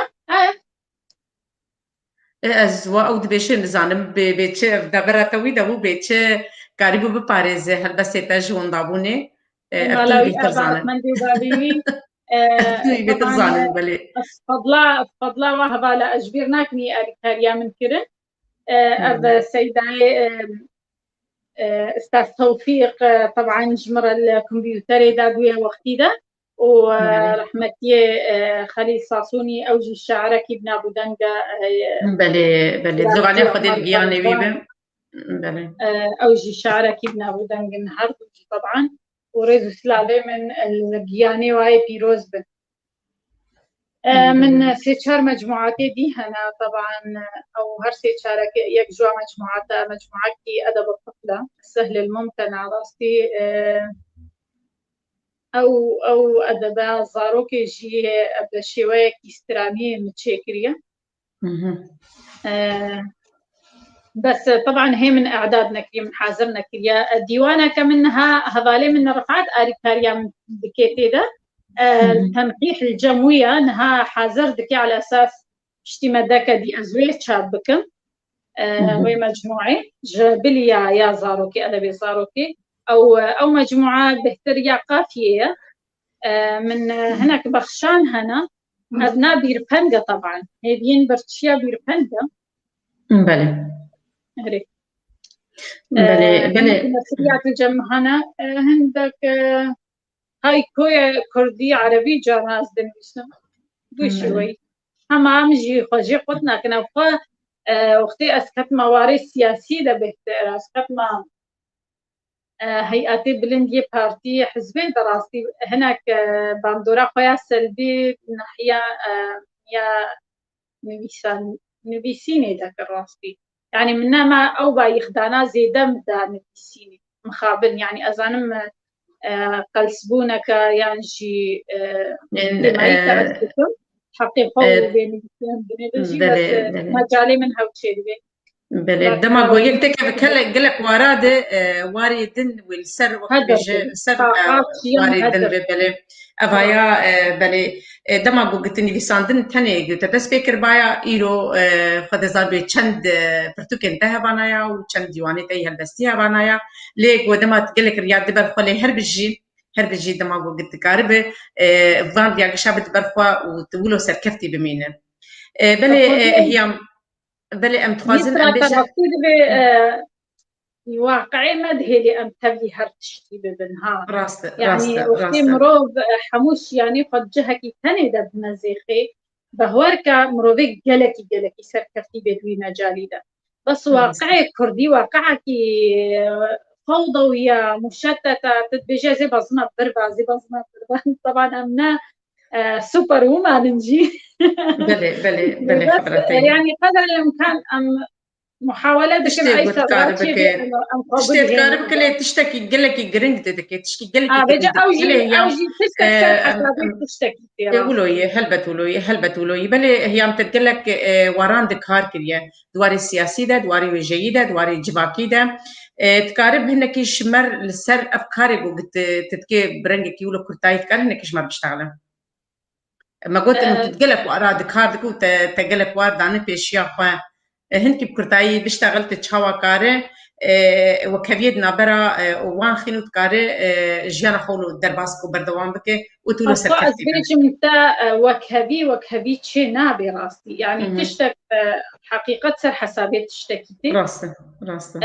از و او دبیشه نزانم بیچه دبره توی دو بیچه قریبو بپارێزێ هەلبەستێ تا ژوون دابوونێ مالاوي أبعد من دي باوي بێتزانن بەلێ فضلا وهبا لا أجبر ناكني أريكاريا من كرن أب سيداي أستاذ توفيق طبعا جمر الكمبيوتر دادوية وقتي ده ورحمتي خليل صاصوني أوجي الشعر كيبن أبو دنجا بلي دوغاني خدي القياني بيبه بلي أوجي الشعر كيبن أبو دنجا نهار طبعا وريزو سلالي من القياني واي بيروز بن من سيتشار مجموعاتي دي هنا طبعا أو هر سيتشار يكجوا مجموعات كي أدب الطفلة السهل الممتنع راستي او ادبا زاروكي جي ابدا شويه كيسترامي متشكريه بس طبعا هي من اعدادنا كريا من حاضرنا كريا الديوانه كمنها هذالي من رفعات اريكاريا من بكيتي ده التنقيح الجمويه انها حاضر دكي على اساس اشتمدك دي ازويه شابكم وي مجموعي جبليا يا زاروكي ادبي زاروكي او مجموعه بهتريا قافيه من هناك بخشان هنا ابناء بيربنجا طبعا هيدين برتشيا بيربنجا بله بله سريات الجمع هنا عندك هاي كوية كردي عربي جاناز دنيسنا بشوي همام جي خجي قطنا كنا فا وقتي اسكت موارد سياسي ده بهتر اسكت ما هيئتي بلندي بارتي حزبين دراستي هناك باندورا خويا سلبي ناحية يا نبيسيني ذاك الراستي يعني منا ما أو بايخدانا زيدا مدا نبيسيني مخابن يعني أزانم قلسبونك يعني شي لما يتأسسون حقيقة بين بس مجالي من هوتشي بله دما گویل تک بکل گلک وارد واری دن والسر وقت بيجي سر واری دن بله أبايا بله دما گوگتنی ویساندن تنه گوته بس فکر بایا ایرو خود زار به چند پرتوکن ته بانایا و چند دیوانی ته هلبستی بانایا لیک و دما گلک ریاد بر خلی هر بجي دما گوگت کارب وان دیاگ شابت برخوا و تولو سرکفتی بمینه بله هيام بلي ام تخازن ام بيجا واقعي مدهلي ام تبي هرتشتي ببنهار راست يعني وقتي مروف حموش يعني قد جهكي تندا بمزيخي بهوركا مروفك جلكي سركفتي بدوي مجالي ده بس واقعي كردي واقعكي فوضوية مشتتة تتبجي زي بزمة بربع طبعا امنا سوبر وومان نجي بلي خبرتي يعني قدر الامكان محاولة دكم اي تشتي تقارب كلي تشتكي قلكي جرينج تدكي تشكي قلكي بيجا اوجي تشتكي يقولوا هلبتولوي بلي هي عم تتقلك وران دكار كريا دواري السياسي ده دواري جيدة دواري جباكي ده تقارب هنكي شمر للسر افكاري وقت تتكي برنجك يقولوا كرتاي تقارب هنكي شمر بيشتغل ما قلت انه تتقلك وارادك هاردك وتقلك وارد عن بيشيا خوا هنكي بكرتاي بيشتغل تشاوا كاره وكبيدنا برا وان خينو تكاري جيانا خولو درباسكو بردوان بكي وتولو أصلا سركفتي أزبيج متى وكهبي تشي نابي راستي يعني تشتك حقيقة سر حسابات تشتكيتي راسته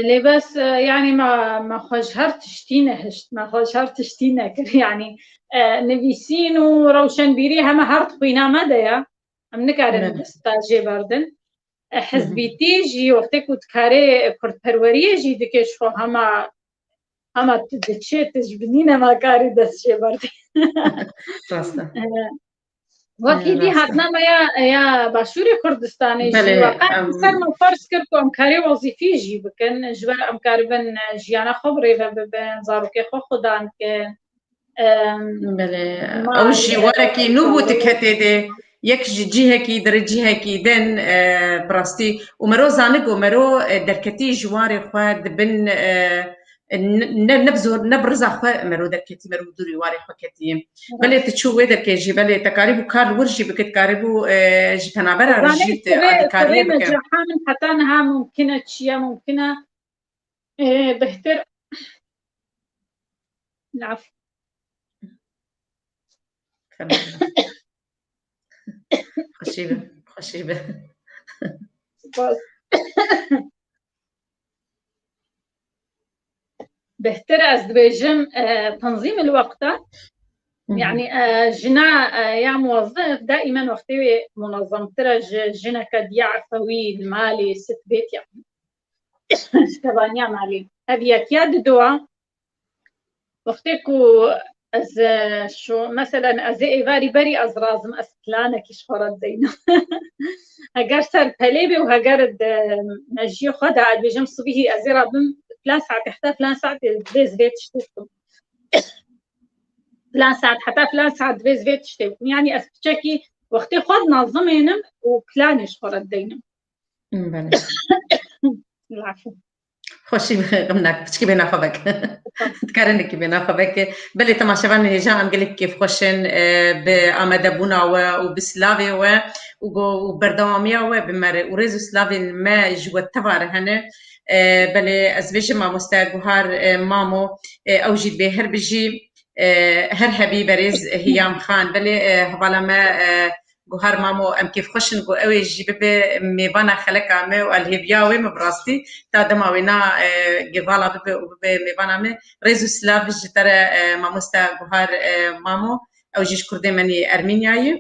لبس يعني ما خجهر تشتينا هشت ما خجهر تشتينا يعني نبيسين وروشن بيري هم هرت قينا مدى هم نكارن استاجي بردن حزبيتي جي وقتك وتكاري كرد پروريه جي دكش خو هما تدشي تجبنينا ما كاري دست جي بردن راسته وكي دي هاتنا ما يا باشوري كردستاني جي وقت سر ما فرس كركو امكاري وظيفي جي بكن جبر امكاري بن جيانا خبري بن زاروكي خو خدان كن بله او جواركي نوبو تكتده یک جهه کی درجه کی دن براستی ومرو زانق ومرو دركتي جواري خد بن نبزور نبرز خو مرو دركتي مرو دوري واري خكتي بله تشو ويدر كي بله تقارب كار ورجي بكت قاربو جتنابر رجيت ادكاريه بك جحان حتى انها ممكنه تشيا ممكنه بهتر العفو خشيبه بهتر أزبيجم تنظيم الوقت يعني جنا يا موظف دائما وقتي منظم ترى جنا كديع عفوي المالي ست بيت يعني اشتبانيا مالي هذه أكيد دوا وقتكو از شو مثلا از ایواری بری از رازم استلانه کش خورد زینه اگر سر پلیبی و اگر نجی خود عاد بجم صبیحی از رابم فلان ساعت حتى فلان ساعت بيز فيت شتيكم فلان ساعت حتى فلان ساعت بيز فيت شتيكم يعني أسبتشكي وقتي خود نظمينم وكلانش خورد دينم العفو خوشی غمناک بچکی بنا خبک تکرنی کی بنا خبک بله تماشاوان هجا ام گلیک کیف خوشن به آمده بونا و بسلاوی و بردوامیا و بمره و رزو سلاوی ما جوت تباره هنه بله از ویش ما مستقبهار مامو اوجید به هر بجی هر حبی برز هیام خان بله حوالا ما گوهر مامو ام کیف خوشن گو اوی جی به میوانا خلقا ما و الهبیاوی مبراستی تا دماوینا گوالا به میوانا ما رزو سلاف جتره ماموستا گوهر مامو او جیش کرده منی ارمینیایی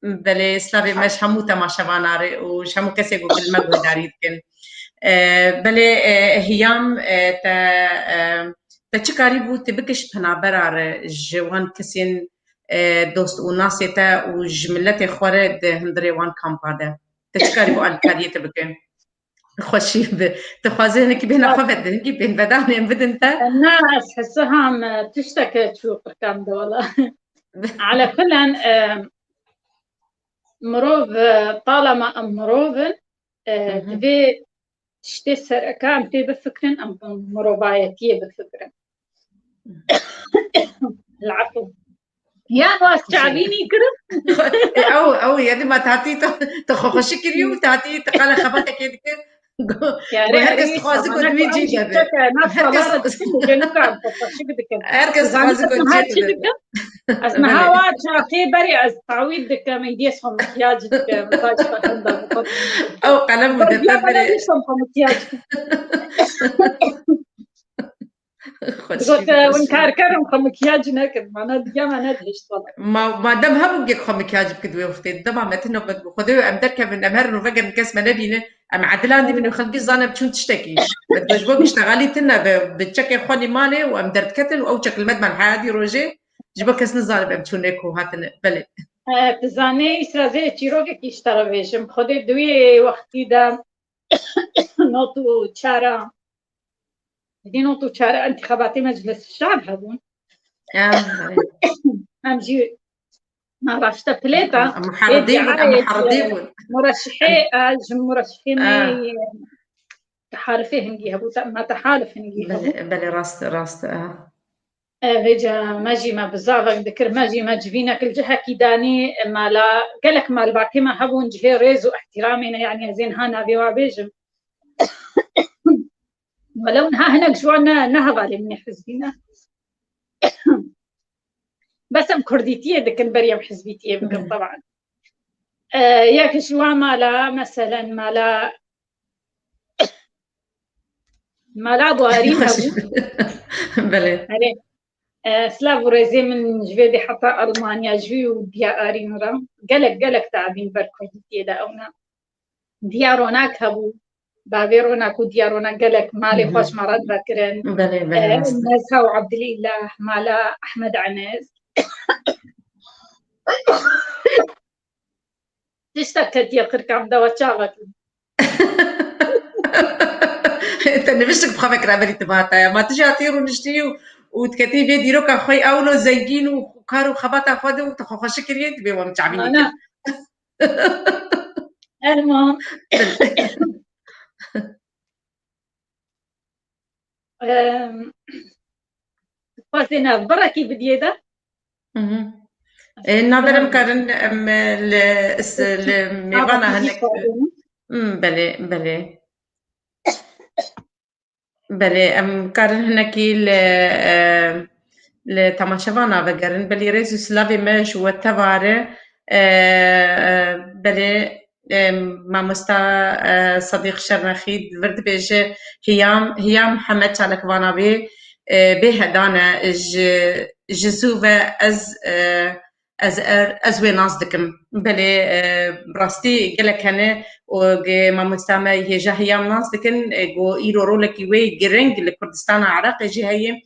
بله سلافي مش همو تماشاواناري وش همو كسي جو بالمجهود داريت كن بله هيام تا تشكاري بو تبكش بنابرار جوان كسين دوست وناسي تا وجملتي خورد هندري وان كامبادا تشكاري بو الكاريه تبكن خوشي تخوازي هنك بينا خبد هنك بين بداني بدن تا الناس حسها تشتكي تشوف كام دولا على كل مروف طالما مروفن تبي تشتي سرقة تبي بفكرن أم مروفايتية بفكرن العفو يا ناس شعبيني كده أو يعني ما تعطي تخشي كريو تعطي تقال خبرتك كده هركز خوازك ودمي جيجا هركز خوازك ودمي اسمها واد شاقي بري از تعويض دك ميديسهم مكياج دك مساج فكندا او قلم مدتر بري قلت وين كاركرم خمكياج نكد معنا ديما ندهش طبعا ما دام هبوك خمكياج بكدوي وقتي دابا ما تنو خدوي ام دركب من امهر نو فجر كاس منابينه ام عدلان دي من خلبي زانه بتشون تشتكي بدوش بوك اشتغالي تنا بتشكي خوني مالي وام درت كتل او شكل مدمن حادي روجي جبك كاس نزال بتشونك وهاتن بلد تزاني اسرازي تشيروك كيشتغل بيشم خدي دوي وقتي دا نوتو تشارا دينو تشارع انتخابات مجلس الشعب هذون امجي ما راشتا بليتا محارضين مرشحين تحالفي هنجي هبو ما تحالف هنجي بلي راست فيجا ماجي ما بزافك ذكر ماجي ما جبينا كل جهة كيداني مالا قالك مال باقي ما هبون جهي ريز واحترامنا يعني زين هانا بيوا بيجم ولو انها هناك جوانا نهضة لمن حزبنا بس ام كرديتية ذكر بريم حزبيتية بكم طبعا ياك جوا مالا مثلا مالا بوارين هبو بله سلاف ورزي من جويدي حتى ألمانيا جوي وديا آرين رام قلق تعبين بركرديتية دا أونا دياروناك هبو بابيرونا كو ديارونا قالك مالي خوش مرات بكرن بله نزها وعبد الله مالا أحمد عنز تشتكت يا قركام دوا شاغت انت نفسك بخافك رابري تبعتها ما تجي اطير ونشتري وتكتي في ديروك اخوي اولو زنجين وكارو خبطها فادو وتخوخ شكريت بي ومتعبيني أنا المهم فاتنا بركي بديدا نادر مكارن الميوانا هناك بله مكارن هناك لتماشاوانا بقرن بلي ريزو سلافي مش وتواره بله ما مستا صديق شرنخيد ورد بيجي هيام محمد شالك وانا بي بهدانا جزوفة از وی ناز دکم بله براستی گلک هنه و ما مستعمل هجا هیام ناز دکن گو ایرو رولکی وی گرنگ لکردستان عراق جی هی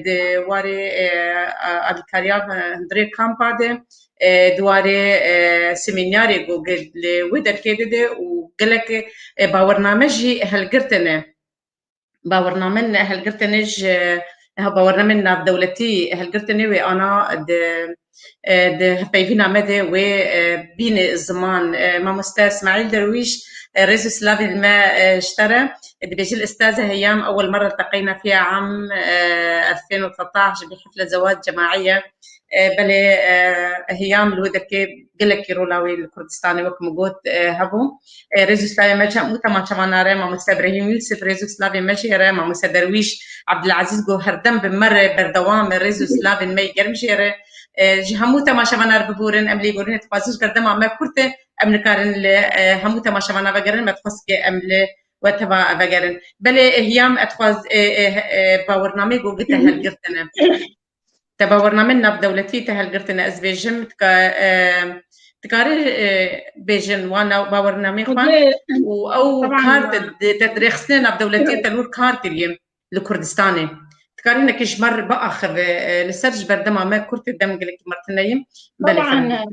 دواره الکاریا هندری کامپاده دواره سمیناری گو لویدر کده ده و گلک باورنامه جی هلگرتنه باورنامه هلگرتنه باورنامه ناف دولتي هلگرتنه و انا ده بيفينا مدى وبين الزمان ما مستر اسماعيل درويش رئيس سلافي ما اشترى بيجي الأستاذة هيام أول مرة التقينا فيها عام 2013 بحفلة زواج جماعية بلي هيام الودركي قلك يرولاوي الكردستاني وكمقود هبو رئيس سلافي مجا موتا ما شمانا ري ما مستر إبراهيم يوسف رئيس سلافي مجي ري ما مستر درويش عبد العزيز جو هردم بمرة بردوام رئيس سلافي مي جرمشي ري همو تماشاوانا ببورن ام ليغورن تفازوش قدام ما كرت ام نكارن همو تماشاوانا بگرن ما تفسك ام ل وتبا بگرن بل هيام اتفاز باورنامه جو قلت هلقرتنا تباورنامه ناب دولتي تهلقرتنا از بيجم تكاري بيجن وانا باورنامه خوان او كارت تدريخسنا ناب دولتي تلور كارت اليوم لكردستاني تكارينا كيش مر بآخر لسرج بردما ما كرت الدم قلك مرتنايم طبعا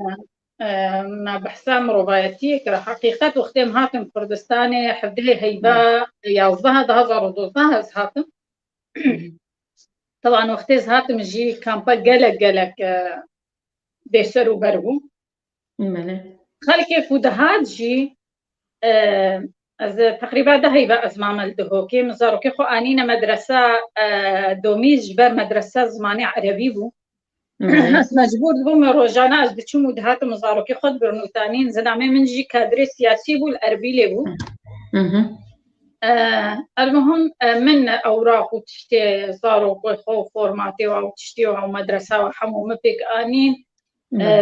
ما بحسام ربايتي حقيقة وختم هاتم كردستاني حبدلي هيبا يوضها ده رضوضها هاتم طبعا وختيز هاتم جي كامبا قلق بيسرو بربو خلكي فودهات جي از تقریبا ده هی با از معمل دهوکی مزارو که خو آنینا مدرسه دومیج بر مدرسه زمانی عربی بو از مجبور بوم روزانه از بچوم دهات مزارو که خود برنوتانین زنامه من جی کادر سیاسی بو الاربیلی بو المهم من اوراق وتشتي زارو خو فورماتي و تشتي و مدرسه و حمو مبيك آنین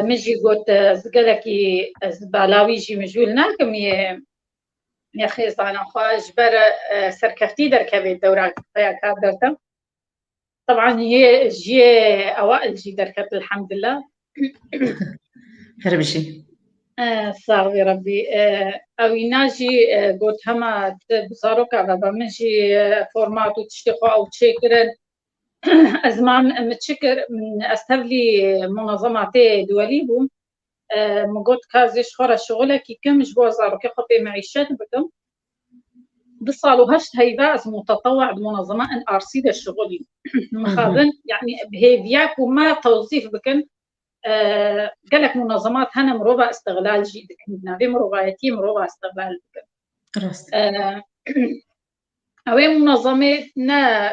مجي قلت زقلكي بالاوي جي مجول ناكم يا أخي أنا خواج برا سركفتي دركبي الدورات فيا كادرتها طبعا هي جي أوائل جي دركبت الحمد لله هربشي صار ربي أو يناجي قلت هما بصاروك على بمشي فورمات وتشتخو أو تشكرن أزمان متشكر من أستبلي منظمات دولي بو مقود كازيش خورا شغلك كم جوازارو كي خطي معيشات بكم بصالو هشت هيدا از متطوع بمنظمة NRC ده شغلي مخابن يعني بهيفياك وما توظيف بكن قالك منظمات هنا مروبا استغلال جيدك نبي مروبايتي مروبا استغلال بكن اوي منظمه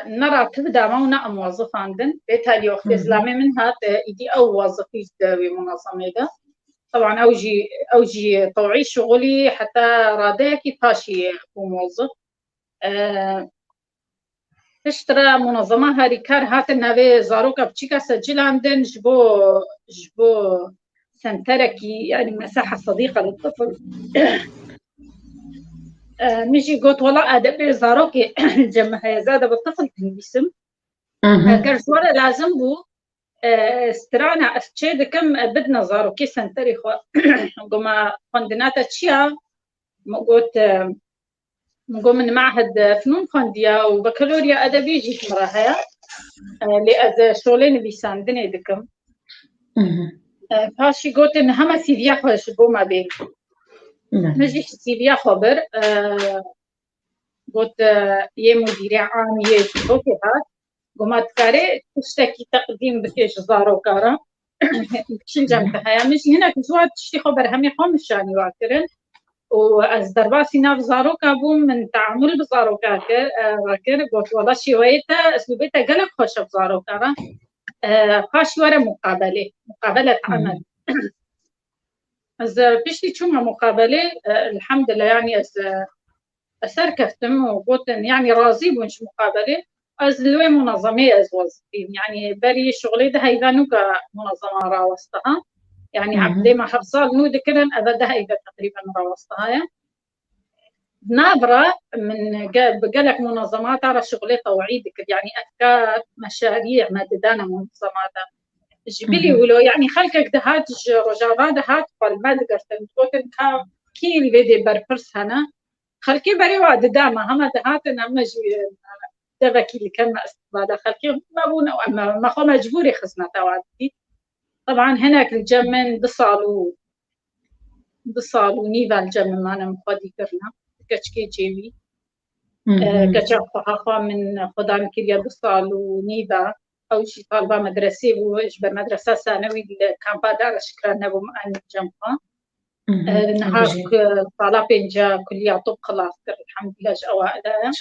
نرى تبدا مونا موظف عندن بيتها اللي وقت اسلامي منها ايدي او وظيفي منظمه ده طبعا اوجي طوعي شغلي حتى راديكي باشي موظف تشترى منظمه هاري كار هات النبي زاروكا بتشيكا سجل عندن جبو سنتركي يعني مساحه صديقه للطفل نجي قلت والله ادبي زاروكي جمع هي زاده بالطفل باسم كرسوره لازم بو استرانا استشهد كم بدنا زاروكي سنتري خو قما فندناتا تشيا قلت من معهد فنون خندية وبكالوريا أدبي جيت مراها لأز شغلين بيساندني دكم فاشي قلت إن هما سيفيا خوش بو ما بين نجي سيفيا خبر قلت يا مديري عام يجي أوكي هاد قمت كاري تشتكي تقديم بكيش زارو كارا بكشل جمتها مش هنا كزوات تشتي خبر همي خمشاني واكرن وأز درباسي ناف زاروكا بوم من تعامل بزاروكا راكر قلت والله شويتا أسلوبيتا قلق خوش بزاروكا خاش ورا مقابلة عمل أز بيشتي شوما مقابلة الحمد لله يعني أسر كفتم وقلت يعني راضي بونش مقابلة أز لوي منظمية أز وظيفين يعني بري شغلي ده هيدا نوكا منظمة راوستها يعني عبدي ما حفصال نو ذكرن أبدا هيدا تقريبا راوستها نابرة من بقالك منظمات على شغلي توعي ذكر يعني أفكار مشاريع مددانا منظمات جبلي ولو يعني خلقك دهات رجاوة دهات فالما دقرتن توتن كي الفيدي بربرس هنا خلقي بري وعد داما هما دهات نما دبكي اللي كان استفادة خلقي ما بونا ما خو مجبوري خزنة توعدي طبعا هناك الجمن بصالو نيفا الجمن معنا مخدي كرنا كشكي جيبي كشافها من خدام كريا بصالو نيفا أو شيء طالبة مدرسة وإجبر مدرسة ثانوي كان بعد شكرا نبو معن جنبها نهار طالبين جا كلية طب خلاص الحمد لله أوائلها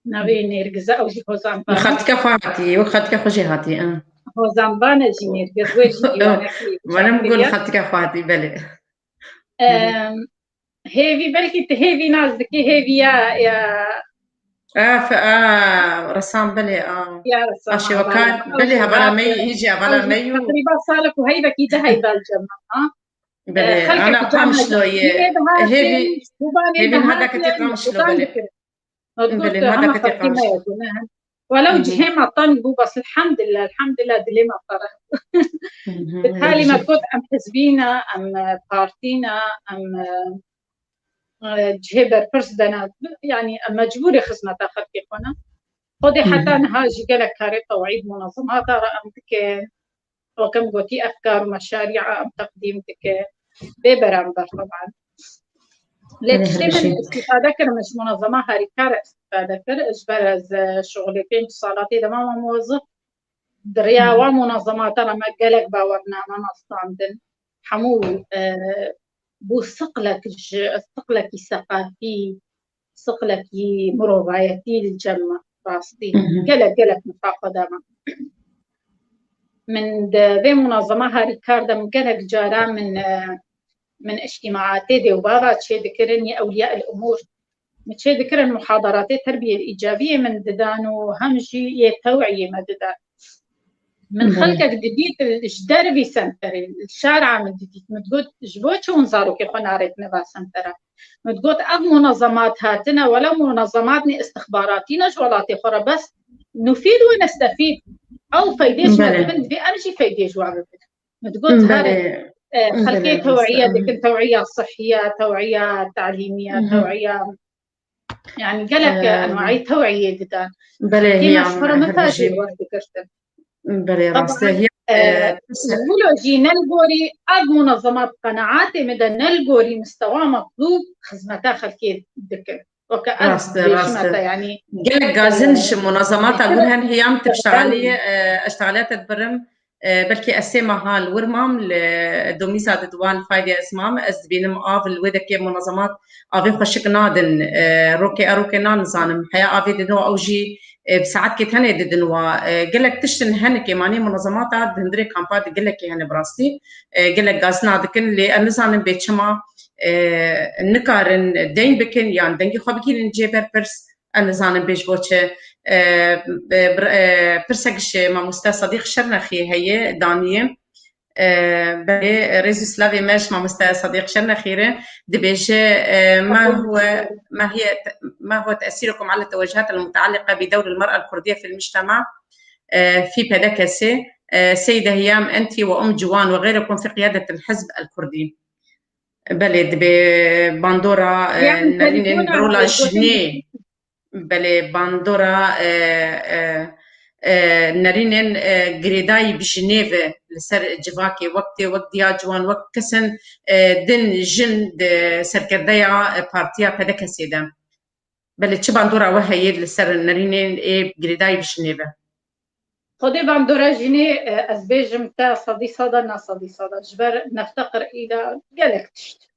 نبي نرجع أو شيء هوزان وخدتك فاتي وخدتك خجيهاتي هوزان بانا جينير جزوجي وانا بقول خدتك فاتي بلي هيفي بلكي هيفي نازك هيفي يا رسام بلي يا رسام اشي وكان بلي هبلا مي يجي هبلا مي تقريبا صالك وهيدا كي ده هيدا الجمع بلي انا قامشلو هيفي هذا كتي قامشلو بلي بلي هذا كتي قامشلو ولو جهيم طنبو بس الحمد لله دلي ما طرح بالتالي ما كنت ام حزبينا ام بارتينا ام جهبر برسدنا يعني مجبوري خصنا تاخذ كيفنا خدي حتى نهاجي قالك كاري توعيد منظمات رأمتك وكم قوتي أفكار ومشاريع أم تقديمتك ببرامبر طبعا لتشتي من استفادة كر مش منظمة هاري كار استفادة كر إجبار شغلتين صالاتي ده ما موظف دريا ومنظمات ما قالك باورنا ما نصاندن حمول بو ثقلك الثقافي ثقلك مروعيتي الجمع راستي قلق مفاقدة من ذي منظمة هاري كاردا من قلق جارا من اجتماعاتي دي وبابا تشي ذكرني أولياء الأمور تشي ذكرن محاضرات التربية الإيجابية من ددانو همجي يتوعي مددان من خلقك جديد الجدار في سنتري الشارع من جديد متقول جبوتش ونزارو كيف ناريت نبا سنترا متقول أب منظمات هاتنا ولا منظماتني استخباراتنا جوالاتي خرا بس نفيد ونستفيد أو فايديش مدبن في أمشي فايديش وعبد متقول هذا خلقية توعية ديك توعية صحية توعية تعليمية توعية يعني قالك أنواعي توعية جدا هي مشهورة مفاجئ وذكرت بلي راسته هي نقولوا نلقوري أب منظمات قناعاتي مدى نلقوري مستوى مطلوب خزمتها خلقية ذكر راسته يعني قالك غازنش منظمات أقولهن هي عم تشتغلي اشتغلت تبرم بلكي أسيما هال ورمام دوميسا ددوان فايدة اسمام أز بينم الودكي منظمات أفي خشك نادن روكي نان زانم حياة أفي دنو أوجي بساعات كي هني ددنوا قلك تشتن هنكي ماني منظمات دندري كامبات قلك هني براستي قلك غازنا دكن لأن زانم بيتشما نكارن دين بكن يعني دنجي خبكين جيبر برس أنا زانم بيش بوچه برسكش ما مستا صديق شرنخي هي دانية بلي ريزو سلافي ماش ما مستا صديق شرنخيره دبيش ما هو تأثيركم على التوجهات المتعلقة بدور المرأة الكردية في المجتمع في بادكسي سيدة هيام أنت وأم جوان وغيركم في قيادة الحزب الكردي بلي دبي باندورا نارين برولا جنيه بله باندورا نرينن غريداي بجنيف لسر جواكي وقت يا جوان وقت كسن دن جن سركردايا بارتيا بدكسيدا بله تش باندورا وهي لسر نرينن غريداي بجنيف خدي باندورا جيني أزبيجم تا صدي صدا جبر نفتقر إلى قلقتشت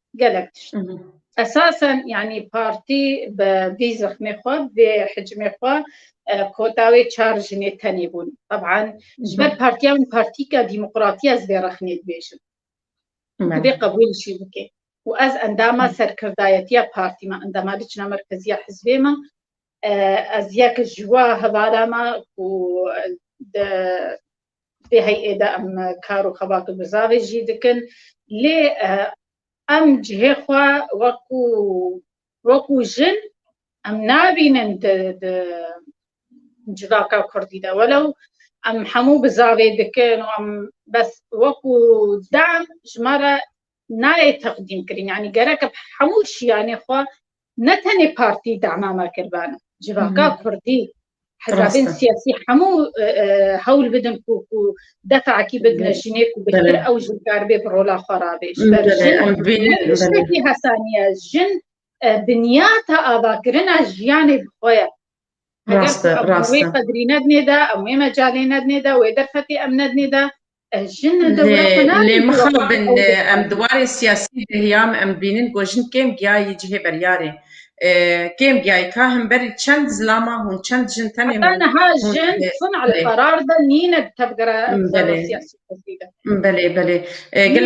أساساً يعني بارتي بفيزخ مخوا بحجم مخوا كوتاوي تشارجني تانيبون طبعاً جبر بارتيا من بارتيكا ديمقراطية زبيرخني بيشن دبي قبول شي بكي وأز أنداما سركردايتيا بارتي ما أنداما لجنا مركزية حزبي ما أزياك الجوا هبالاما و بهي إذا أم كارو خباطو بزاوي جيدكن لي أم جهخوا وكو جن أم نابين جراكا كردي دا ولو أم حمو بزاوي دكن وأم بس وكو دعم جمارة ناي تقديم كرين يعني جراكا بحموش يعني خوا نتني بارتي دعما ما كربانا جراكا كردي حزابين سياسي حمو هول بدن كو دفع كي بدنا جنيك وبكتر أو جنكار ببرولا خرابيش برجن هسانية جن بنياتا أذاكرنا جياني بخويا راستا وي قدري ندني دا أو وي مجالي ندني دا وي درفتي أم ندني دا جن دورتنا اللي مخرب أم دواري السياسي هيام أم بينين جوجن كيم جاي يجي برياري كيم جاي كاهم بري تشند زلاما هون تشند جن تاني أنا ها جن صنع القرار ده نينا بتقدر السياسي بلي قال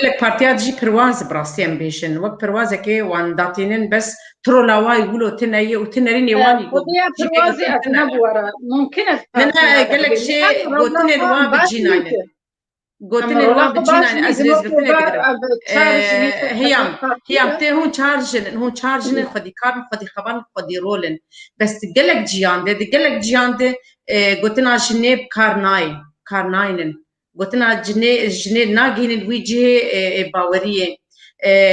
لك بارتيات جي برواز براسيم بيشن وقت بروازه كي وان داتينين بس ترولاوا يقولوا تناي وتنريني واني قضيه بروازي اذنب ورا ممكن انا قال لك شيء قوتني الوا بجيناين قوتني الوا بجيناين ازرز هيام تي هون تشارجن خدي كارن خدي خبان خدي رولن بس قال لك جيان ده قوتنا جنيب كارناين قلتنا جني ناقين الوجه باوريه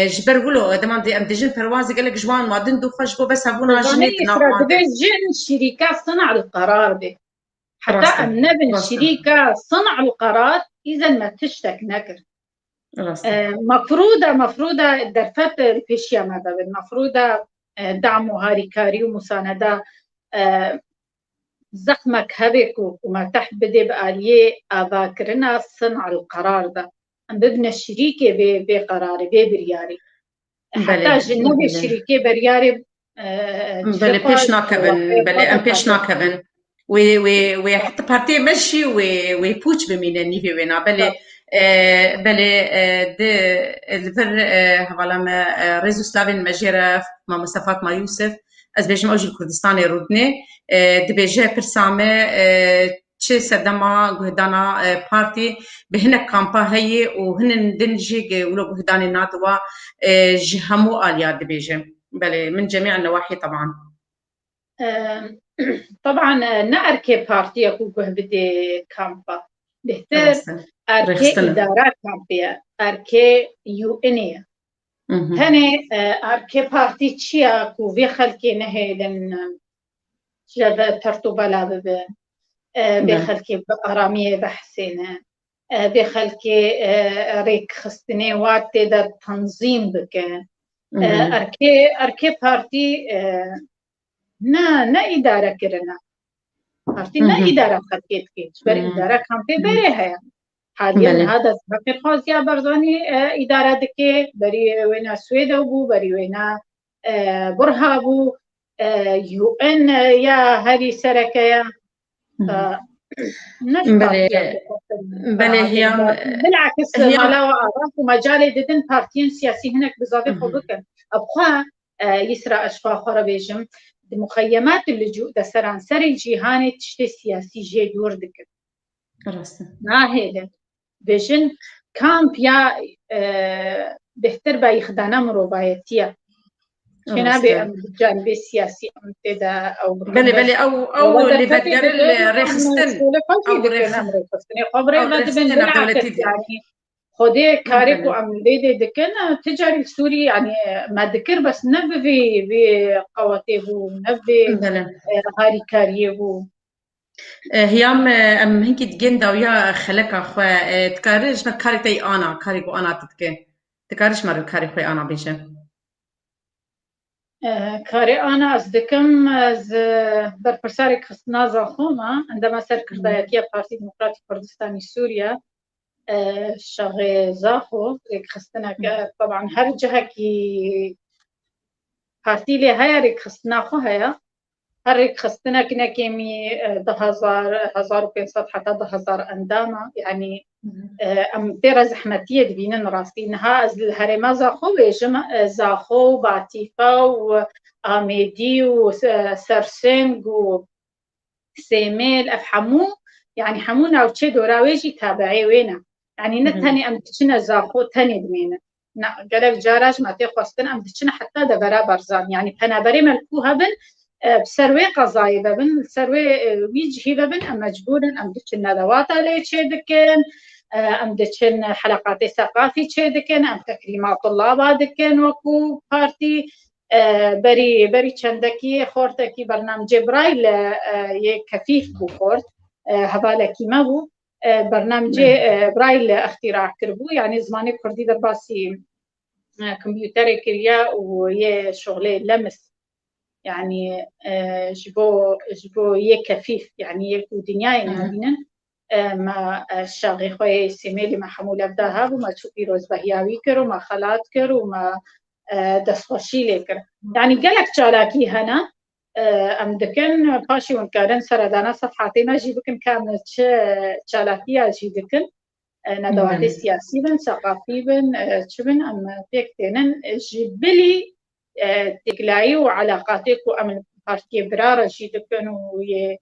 جبر ولو دمان دي ام دجن برواز قال لك جوان ما دندو خشبو بس ابونا جني تناقض جن شركات صنع القرار به حتى ان نبن شركه صنع القرار اذا ما تشتك نكر مفروضه درفت الفيشيا ماذا المفروضه دعم هاريكاري ومسانده زخمك هبك وما تحت بدي بآلية أذاكرنا صنع القرار ده أم ببنى الشريكة بقراري برياري حتى جنوب الشريكة برياري بلي بيش ناكبن وي حتى بارتي مشي ويبوش بمين نيفي وينا بلي دي الفر هوالا ريزو سلافين مجيرة ما مصطفى ما يوسف از بيجم اوجي كردستاني رودني دبيجه برسامه تشي سدما غدانا بارتي بهنا كامبا هي وهن دنجي ولو غداني ناتوا جهمو اليا دبيجه بل من جميع النواحي طبعا طبعا ناركي بارتي اكو بدي كامبا بهتر اركي ادارات كامبيا اركي يو انيا هني اركي بارتي تشيا كو في خلكي نهيدن جذا ترتوبة لابد بخلكي بأرامية بحسينة بخلكي ريك خستني واتي دا تنظيم بكن اركي بارتي نا إدارة كرنا پارتی نه إدارة خلقيت كي جبر إدارة كامبي بريها يعني حاليا بله. هذا بكر خازيا برزاني إدارة دكي بري وينا سويدا بو بري وينا برها بو UN يا هاري سركيا نش بله بارتيا بله هيام بالعكس ما لا أعرف ومجال ددن بارتيين سياسي هناك بزاف خذوكن أبخا يسرى أشخاص خربيجم مخيمات اللجوء ده سرانسر الجيهاني تشتي سياسي جي دور دكن ما هيدا بيجن كامب يا بهتر بايخدانا مروبايتيا شنابي أم جانب السياسي أم تدا أو بله أو اللي بدر الرخصتن أو رخصتن خبري ما تبين بالعكس يعني خدي كاريكو أم ليدي دكن تجاري السوري يعني ما ذكر بس نبي في قواتيه نبي هاري كاريه هيام أم هنكي تجين داويا خلك أخوة تكارج نكاري تي أنا كاريكو أنا تتكين تكارج مرو كاريكو أنا بيجي كاري أنا أصدقائم از برپرساری خستنا زاخوما عندما سر كردايتيا بارتي ديمقراطي كردستاني سوريا شغي زاخو خستنا طبعا هر جهة كي بارتي لي هيا ريك خستنا خو هيا هر ريك خستنا كنا كيمي 1500 حتى 10,000 أندامة يعني أم ترى زحمتية دبينن راسي إنها الهرمة زاخو ويجم زاخو بعتيفة وآميدي وسرسنج وسيميل أفحمو يعني حمونا وشي دوراويجي تابعي وينا يعني نتاني أم تشنا زاخو تاني دمينة قالك جاراج ما تخواستن أم تشنا حتى دبرا برزان يعني بنابري ملكوها بن بسروي قضايا بن سروي ويجهي بن أم مجبورا أم تشنا دواتا لي تشي دكن أم دچن حلقات ثقافي تشدكن أم تكريمات طلاب دكن وكو بارتي بري چندكي خورتكي برنامج برايل يكفيف بو خورت هبالكي ما بو برنامج برايل اختراع كربو يعني زماني كردي درباسي كمبيوتر كريا ويه شغلي لمس يعني جبو يكفيف يعني يكو دنياي نابينن ما شاغي خوي سيميلي ما حمول أبداها وما تشوفي روز بهياوي كرو ما خلات كرو وما دستخوشي لكر يعني قالك شالاكي هنا أم دكن باشي ونكارن سردانا صفحاتنا جيبكن كامل شالاكي جيبكن ندوات سياسي بن ثقافي بن شبن أم بيكتنن جبلي تقلاي وعلاقاتك وأمن بارتي برارة جيبكن ويه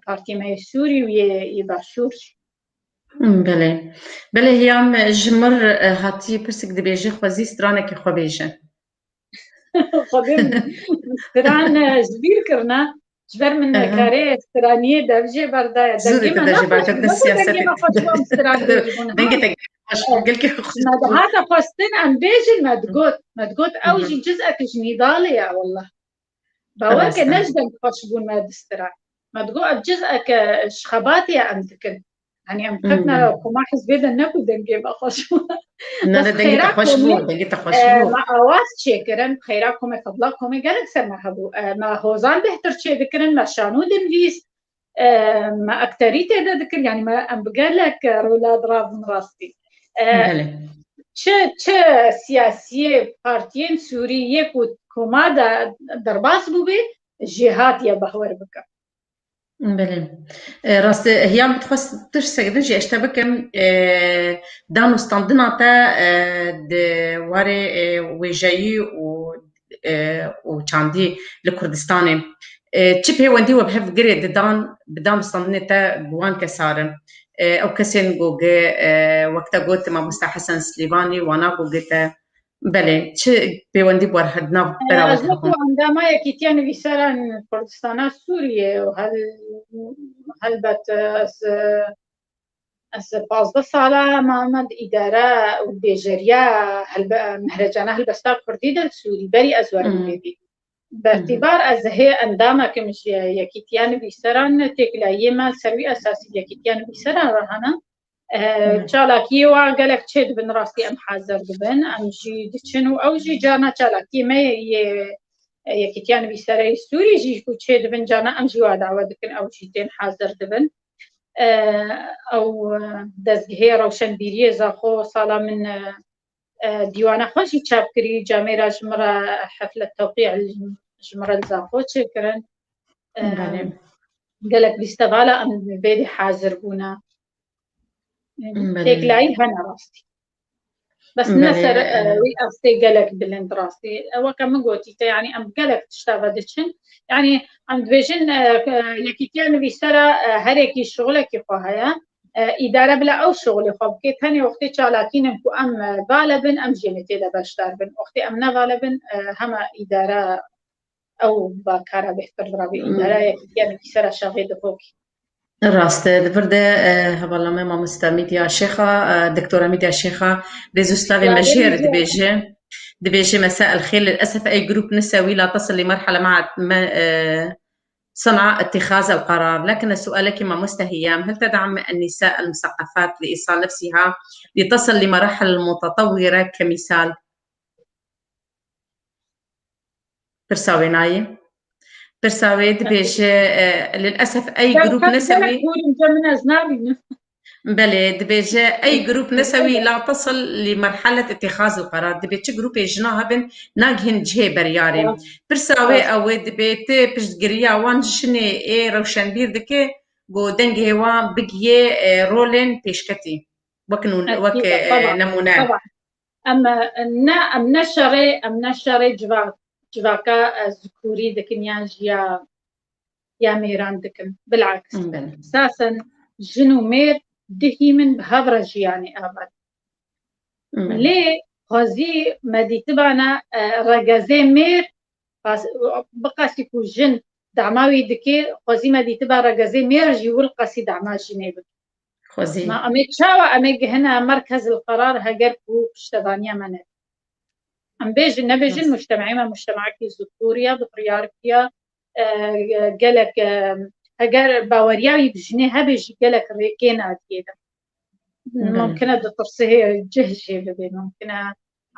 بارتي ماي سوري ويباشور بله هيام جمر هاتي برسك دبيجي خوزي سترانك خو بيجي خبرني ستران جبير كرنا جبر من كاري سترانية دبجي بردا دنجي ما بعد السياسة دنجي ما خشوا ستران بيجون دنجي ما هذا فاستن أم بيجي مدقوت أوجي جزءك جنيدالية والله باورك نجدن خشبون ما دستران مدقوت جزءك شخباتي أم تكن يعني أم كتنا كما حزبي نكو دنجي ما خشوا بس دنجي تخشبو ما أواز شكرن خيراكم فضلكم قالك سمحبو ما هوزان بهتر شيء ذكرن ما شانو دمليس ما أكتريته ده ذكر يعني ما أم بقالك رولا ضراب من راسي چه سياسية بارتيين سورية كما درباس بو بي جهات يا بهور بك بله راست هيام بتخص تشسكدنجي اشتبكم دانو ستاندناتا دواري ويجاي و چاندي لكردستان تشبه وندي وبهف قريد بدام ستاندناتا بوان كسارن او كسين جوج وقتا قلت مع مستر حسن سليفاني وانا قلت بله چه بيوندي بورهدنا براوتهم عندما يكيتيان بيسارن كردستان سوريا وهل بت از 15 ساله محمد اداره و بيجريا مهرجانه البستا كردي دل سوري بري ازور بيبي باعتبار از هي اندامه كمش يكيتيان بيسارن تكلايه ما سروي اساسي يكيتيان بيسارن رهنا چالاکی و گلک چه بن راستی ام حاضر بن ام جی دچنو او جی جانا چالاکی ما یەکێتیان نویسەرەی سووری ژی و چێ دەبن جانە ئەم ژیوا داوا دەکەن ئەو ژیتێن حازر دەبن ئەو دەستگەهەیە ڕەوشەنبیریە زاخۆ ساڵا من دیوانە خۆشی چاپکری جامێرا ژمرە حەفلە تەوقیع ژمرە زاخۆ چێکردن gelek lîstevala em bêdî hazir bûne têkilahî hene rastî bes ne ser wî estê gelek bilind rastî weke min gotî te yanî em gelek tişta ve diçin yanî em dibêjin yekîtiya nivîsera herekî şixulekî xwe heye îdare bile ew şixulê xwe bike tenê wextê çalakînin ku em vala bin em jî tê de beşdar bin wextê em nevala bin heme îdare ew bakara bêhtir dirabî îdare yekîtiya nivîsera şevê dixokî راست دفرده هبالله ما مستميديا شيخة دكتورة ميديا شيخة ريزوسلافي مجير دبيجي مساء الخير للأسف أي جروب نسوي لا تصل لمرحلة مع صنع اتخاذ القرار لكن سؤالك ما مستهيام هل تدعم النساء المثقفات لإيصال نفسها لتصل لمراحل متطورة كمثال برساويناي برساوي دبيجي للأسف أي جروب نسوي بلى دبيجي أي جروب نسوي لا تصل لمرحلة اتخاذ القرار دبيجي جروب يجناها بن ناجهن جهة برياري برساوي أو دبيت بجريا وان شني إيه روشن بير دكي جو دنجه وان بقيه رولين بيشكتي وكنون وك نمونة أما نشري جواكا ذكوري دكن يا ميران دكن بالعكس أساسا جنو مير دهي من بهبرج يعني أبد ليه غازي مدي تبعنا رجازي مير بقاسي كو جن دعماوي دكي غازي مدي تبع رجازي مير جيول قاسي دعما جنيب غازي ما أمي تشاوى أمي هنا مركز القرار هجر كو اشتغانيا منه أم بيجي نبيجي المجتمعين مجتمعك زكوريا بطرياركيا قالك هجر باورياوي بجنيه هبيجي قالك ريكينا كده ممكن ترسيه جهجي ببين ممكن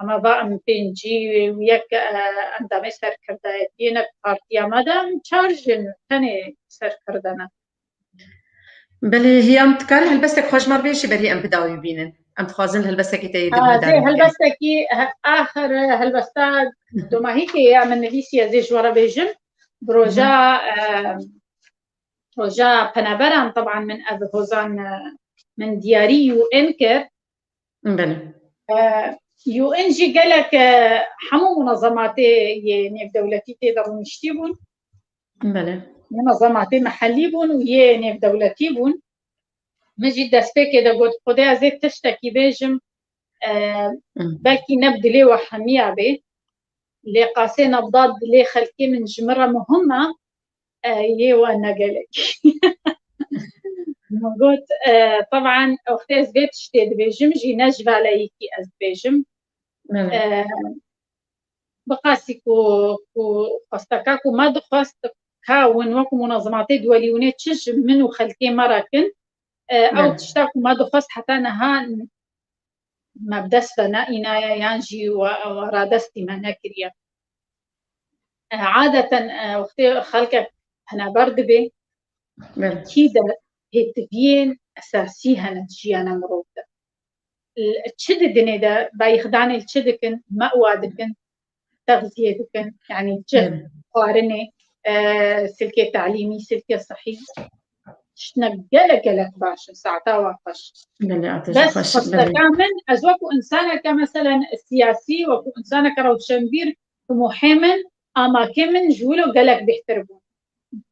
أما بقى بينجي وياك عندما يسر كردايتينا بارتيا مادام تشارجن تاني سر كردنا بلي هي أم تكال هلبستك خوش مر بيشي بري أم بداوي بينن أم تخازن هلبستك يتيد زي هلبستكي آخر هلبستا دوما هيك يا من نفيسيا زي جوارا بيجن بروجا بنابران طبعا من أبو هوزان من دياري يو إنكر بلي يو إنجي قالك حمو منظماتي يعني دولتي تقدروا يشتيبون بلي منظماتي محلي بون ويعني دولتي بون مجي دستك إذا قلت خدي أزيد تشتكي بيجم باكي نبدلي وحمية بي اللي قاسي نبضاد اللي خلقي من جمرة مهمة يوانا قالك قلت طبعا أختي أزيد تشتيد بيجم جي نجف عليكي أزبيجم بقاسي كو قصتكاكو ما دخست كاون وكو منظماتي دوليونات تشج منو خلقي مراكن أو تشتاكو ما دخست حتى نها ما بدس بنا إنا يانجي ورادستي ما نكريا عادة وقتي خلقك هنا برد بي كيدا هتبين أساسي هنا جيانا مروبدا التشد دني دا بايخداني التشدكن مأوى دكن تغذية دكن يعني جد قارني سلكي تعليمي سلكي صحي شنقلك باشا ساعتها وقش بس كامل أزوكو إنسانة كمثلا السياسي وكو إنسانة كروشنبير ومحامن أما كمن جولو قالك بيحتربون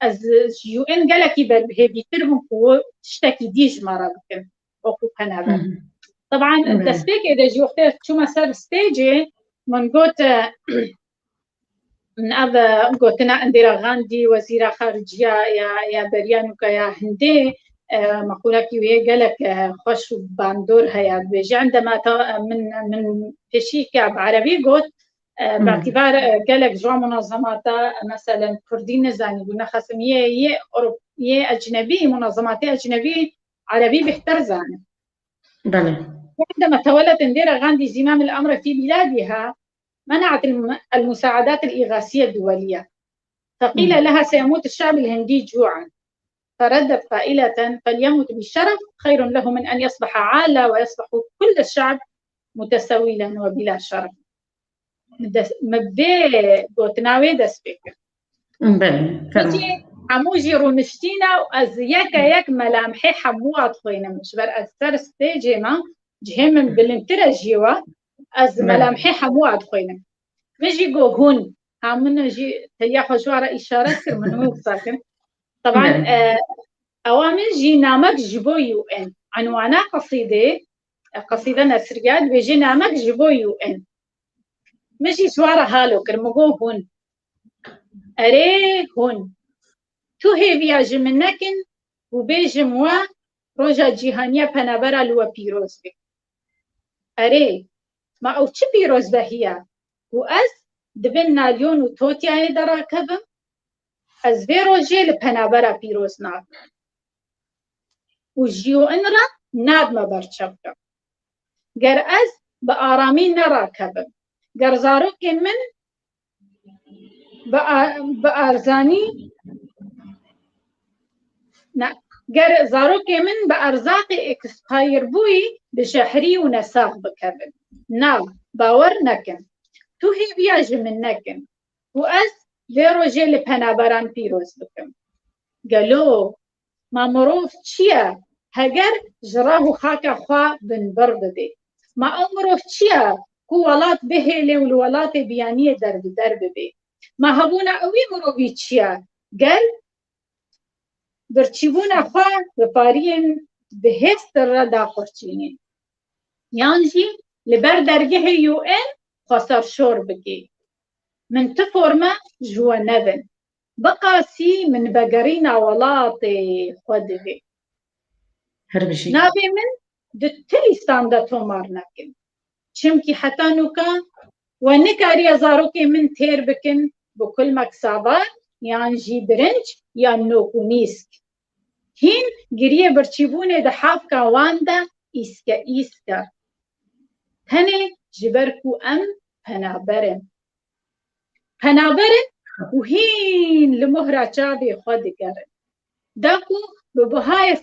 از يو إن قالك هي بيحتربون كو تشتكي ديج مرة بكن وكو كنابا طبعا التسبيك إذا جي وقتها شو مسار ستيجي من قلت من أبا قلتنا انديرا غاندي وزيرة خارجية يا بريانوكا يا هندي مقولة كيوية قالك خوش باندور هيا بيجي عندما من تشي كعب عربي قلت باعتبار قالك جوا منظمات مثلا كردين نزاني قلنا خاصم يه أجنبي منظمات أجنبي عربي بيحتر زاني عندما تولت انديرا غاندي زمام الأمر في بلادها منعت المساعدات الإغاثية الدولية، فقيل لها سيموت الشعب الهندي جوعا، فردت قائلة فليمت بالشرف خير له من أن يصبح عالة ويصبح كل الشعب متسولا وبلا شرف. مبدأ قوتناوي دسبك مجي عموجي رونشتينا وأز يك ملامحي حموات خوينا مش بر أثر ستيجي ما جهم بلنترا جيوا أز ملامحي حموات خوينا مجي جو هون عمنا جي تياحو جوارا إشارات كر من هو ساكن طبعا أوامل جي نامك جبو يو إن عنوانا قصيدة نسريات بيجي نامك جبو يو إن مجي جوارا هالو كر مجو هون أري هون تو هيفيا جمنكن وبيجم و روجا جيهانيا پنابرا لوا بيروز بي أري ما أو چه بيروز بهيا وأز دبن ناليون وتوتيا دراكبم از في روجي لپنابرا بيروز ناب وجيو انرا ناب ما برچبكم گر از بآرامي نراكبم گر زاروكي من بأرزاني گر زاروكي من بأرزاقي اكسباير بوي بشحري ونساق بكبن ناب باور نكن تو هي بياج من نكن وأز في روجي لپنابران بيروز بكم قالو ما مروف چيا هگر جراه خاكا خوا بن برد بي ما امروف چيا كو ولات بهيلي والولات بيانية درب بي ما هبونا اوي مروفي چيا قال برچيبونا خوا بپارين بهستر ردا خورچينين يانجي لبر درگه يو ان خسر شور بكي من تفورما جوا نبن بقاسي من بقرينا ولاطي خدبي هربشي نابي من دتلي ستاندا تومار نكن شمكي حتى نوكا ونكاري زاروكي من تير بكن بكل مكسابات يعني جي برنج يا نوكونيسك هين قريه برشيبوني دحافكا واندا إيسكا هني جبركو أم پنابرن وهين لمهرة شابي خود گرن داكو ببهاي $1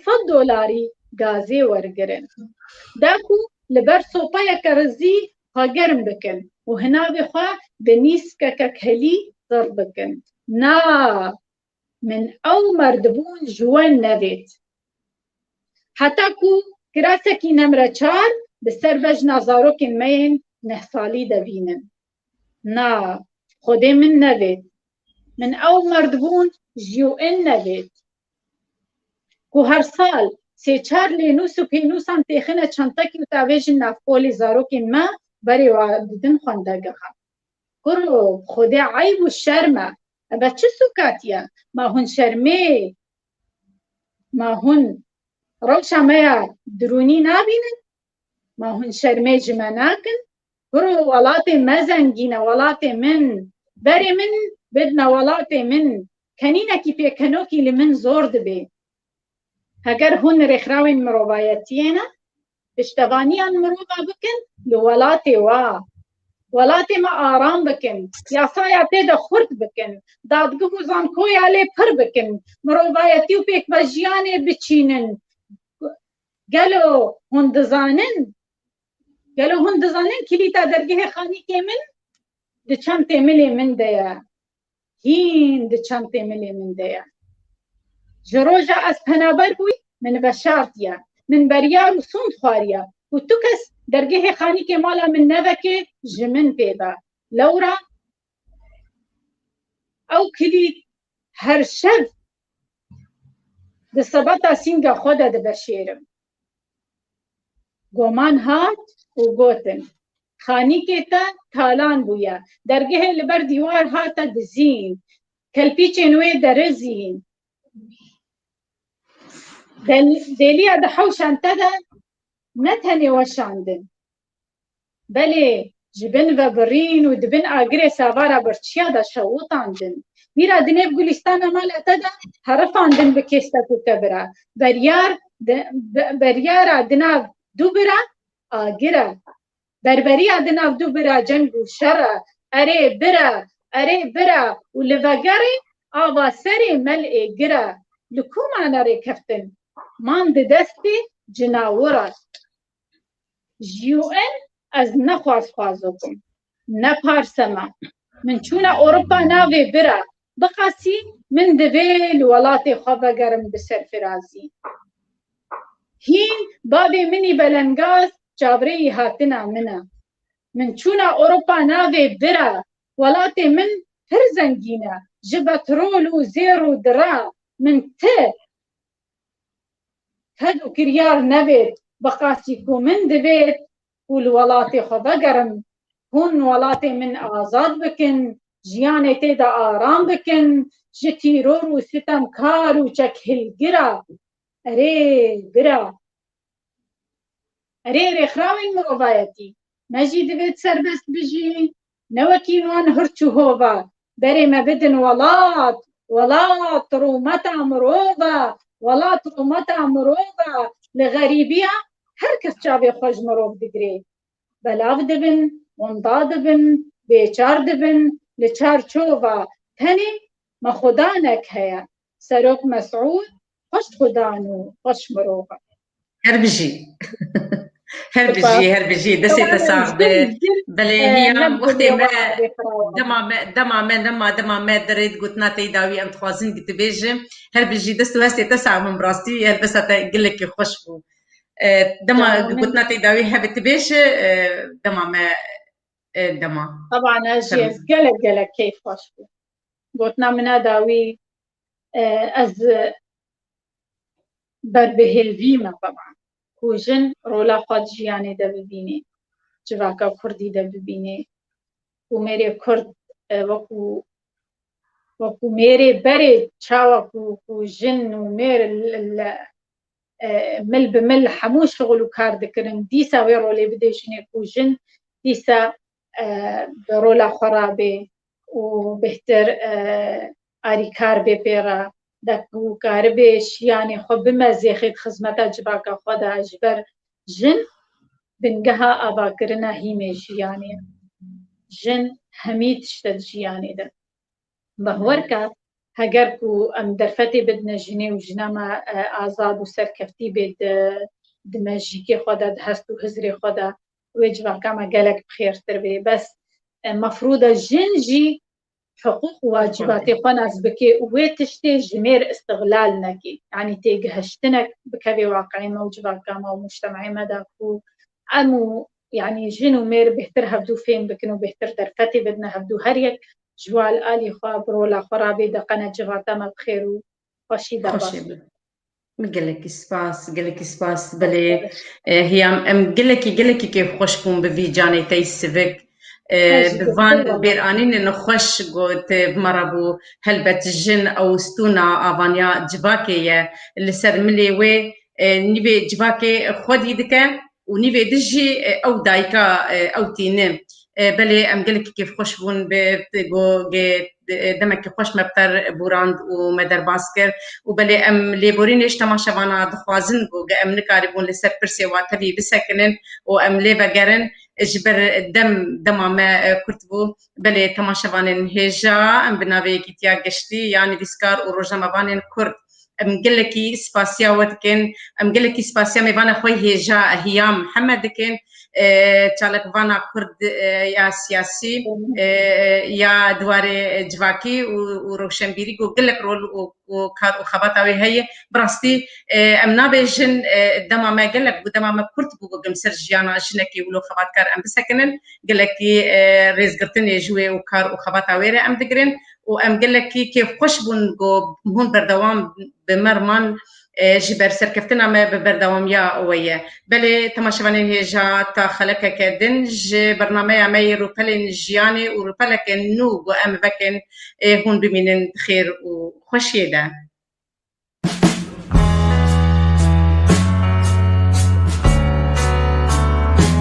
غازي ورگرن داكو لبر صوبايا كرزي هاگرم بكن وهنا بخوا بنيسكا ككهلي ضرب بكن نا من أو مردبون جوان نبيت حتى كو كراسكي نمرة 4 بسر بجنا زاروكين مين نحصالي دبينن نا خودي من نبيت من أو مردبون جيو إن نبيت كو هر سال 3-4 لينوس و بينوسان تيخنا چانتاكي وتاويجن نافولي زاروكين ما بري وابدن خواندگها كرو خودي عيب الشرمة أبا چه سوكاتيا ما هن شرمي ما هن روشا ميا دروني نابينن ما هن شرمي جماناكن كرو ولاتي مزنگينا ولاتي من بري من بدنا ولاتي من كنينا كي بيكنوكي لمن زورد بي هگر هن رخراوين مروبايتينا اشتغانيان مروبا بكن لولاتي ولاتي ما آرام بكن ياسايا تيدا خورت بكن دادگو زانكوي علي پر بكن مروبايتي و بيك بجياني بچينن قالوا هن دزانن كليتا درگه خاني كمن دچم تملي من ديا هين دچم تملي من ديا جروجا از پنابر بوي من بشارتيا من بريار وسوند خواريا وتوكس درگه خاني كمالا من نبكي جمن بيدا لورا او كلي هر شب دسباتا سينگا خودا دبشيرم گومان هات و گوتن خانی کتا تالان بویا درگه لبر دیوار هاتا دزین کلپی چنوی درزین دلیا دحوشان تدا نتنی وشاندن بله جبن و برین و دبن آگره ساوارا برچیا دا شوطاندن میرا دنیب گلستان مال تدا حرفاندن بکستا کتبرا بریار دناب دوبرا آگره بربري دنا بدو برا جنگ و شر اري برا و لفقري آبا سري ملئ قرا لكو معنا ركفتن مان دستي جناورا UN از نخواست خوازوكم نپارسما من چونا اوروبا ناوي برا بقاسي من دبي الولاتي خوابا قرم بسر فرازي هين بابي مني بلنغاز جابري هاتنا منا من چونا اوروبا ناوي برا ولاتي من هرزنگينا جبترول و زيرو درا من هدو كريار نبيت بقاسيكو من دبيت والولاتي خوابا قرم هون ولاتي من آزاد بكن جياني تيدا آرام بكن جتيرور و ستم كار و چكهل قرا اري قرا اري رخراوين مروفايتي ماجي دبيت سربست بجي نوكينوان هرچو هوبا بري ما بدن ولات رومتا مروفا ولات رومتا مروفا لغريبية هركس جابي خوش مروف دقري بلاف دبن وانضا دبن بيچار دبن لچار چوفا تاني ما خدانك هيا سروك مسعود خوش خدانو خوش مروفا هربجي هربجي دسي تساعد بلي هي وقتي ما دما ما دريد قلت ناتي داوي ام تخوازن قلت بيجي هربجي دستو هستي تساعد من براستي بس قل لك خوشبو دما قلت ناتي داوي هبت بيش دما طبعا اجي قلق كيف خوشبو قلتنا منا داوي از بربهل فيما طبعا كوجن رولا خود جياني دا ببيني جواكا كردي دا ببيني وميري كرد وكو ميري بري چاوا كوجن ومير مل بمل حموش شغل وكار دكرن ديسا ويرولي بديشني كوجن ديسا برولا خرابي وبهتر آريكار بيبيرا دكو كاربيش يعني خب بما زيخيت خزمتا جباكا خدا اجبر جن بنقها ابا كرنا هيمي جياني جن هميت شتد جياني ده بهوركا هجركو ام درفتي بدنا جني وجنما آزاد وسركفتي بد دماجيكي خدا دهست وهزري خدا وجباكا ما قالك بخير تربي بس مفروضة جنجي حقوق وواجباتي قناس بكي ويتشتي جمير استغلال نكي يعني تيجهشتنك بكبي واقعي موجبات كاما ومجتمعي مداكو أمو يعني جنو مير بهتر هبدو فين بكنو بهتر درفتي بدنا هبدو هريك جوال آلي خواب رولا خرابي دقنا جغاتا ما بخيرو خوشي درباسي قلك سباس بلي هي ام قلكي كيف خوش بون بفي جاني تيسفك بفان بيرانين انه خوش قلت بمربو هلبت الجن او ستونا افانيا جباكي اللي سر ملي وي نيفي جباكي خودي دكا ونيفي دجي او دايكا او تينم بلي ام قلك كيف خوش بون بتقو دمك خوش مبتر بوراند ومدر باسكر وبلي ام ليبورين ايش تماشا وانا دخوازن جو ام نكاربون لسر برسي واتبي بسكنن وام ليبا اجبر دم ما كتبو بلي تماشا وانن هجا ام بنابي كتيا قشتي يعني بسكار وروجا مبانن كرد ام قلكي سباسيا وتكن ام قلكي سباسيا مبانا خوي هجا هيام محمد كن چالک وانا کرد یا سیاسی یا دواره جواکی و روشنبیری گو گلک رول و خبات آوی هی براستی امنا بیشن دما ما گلک و دما ما کرد بو گم سر جیانا جنکی ولو خبات کار ام بسکنن گلکی ریزگرتن یجوی و کار و خبات آویره ام دگرن و ام گلکی کیف خوش بون گو هون بردوام بمرمان جبر سركفتنا ما ببردوام يا ويا بلي تماشوانين هيجا تا خلقك كدنج برنامج ما يروبلين جياني وروبلك نو وام بكن هون بمين خير وخوشيدا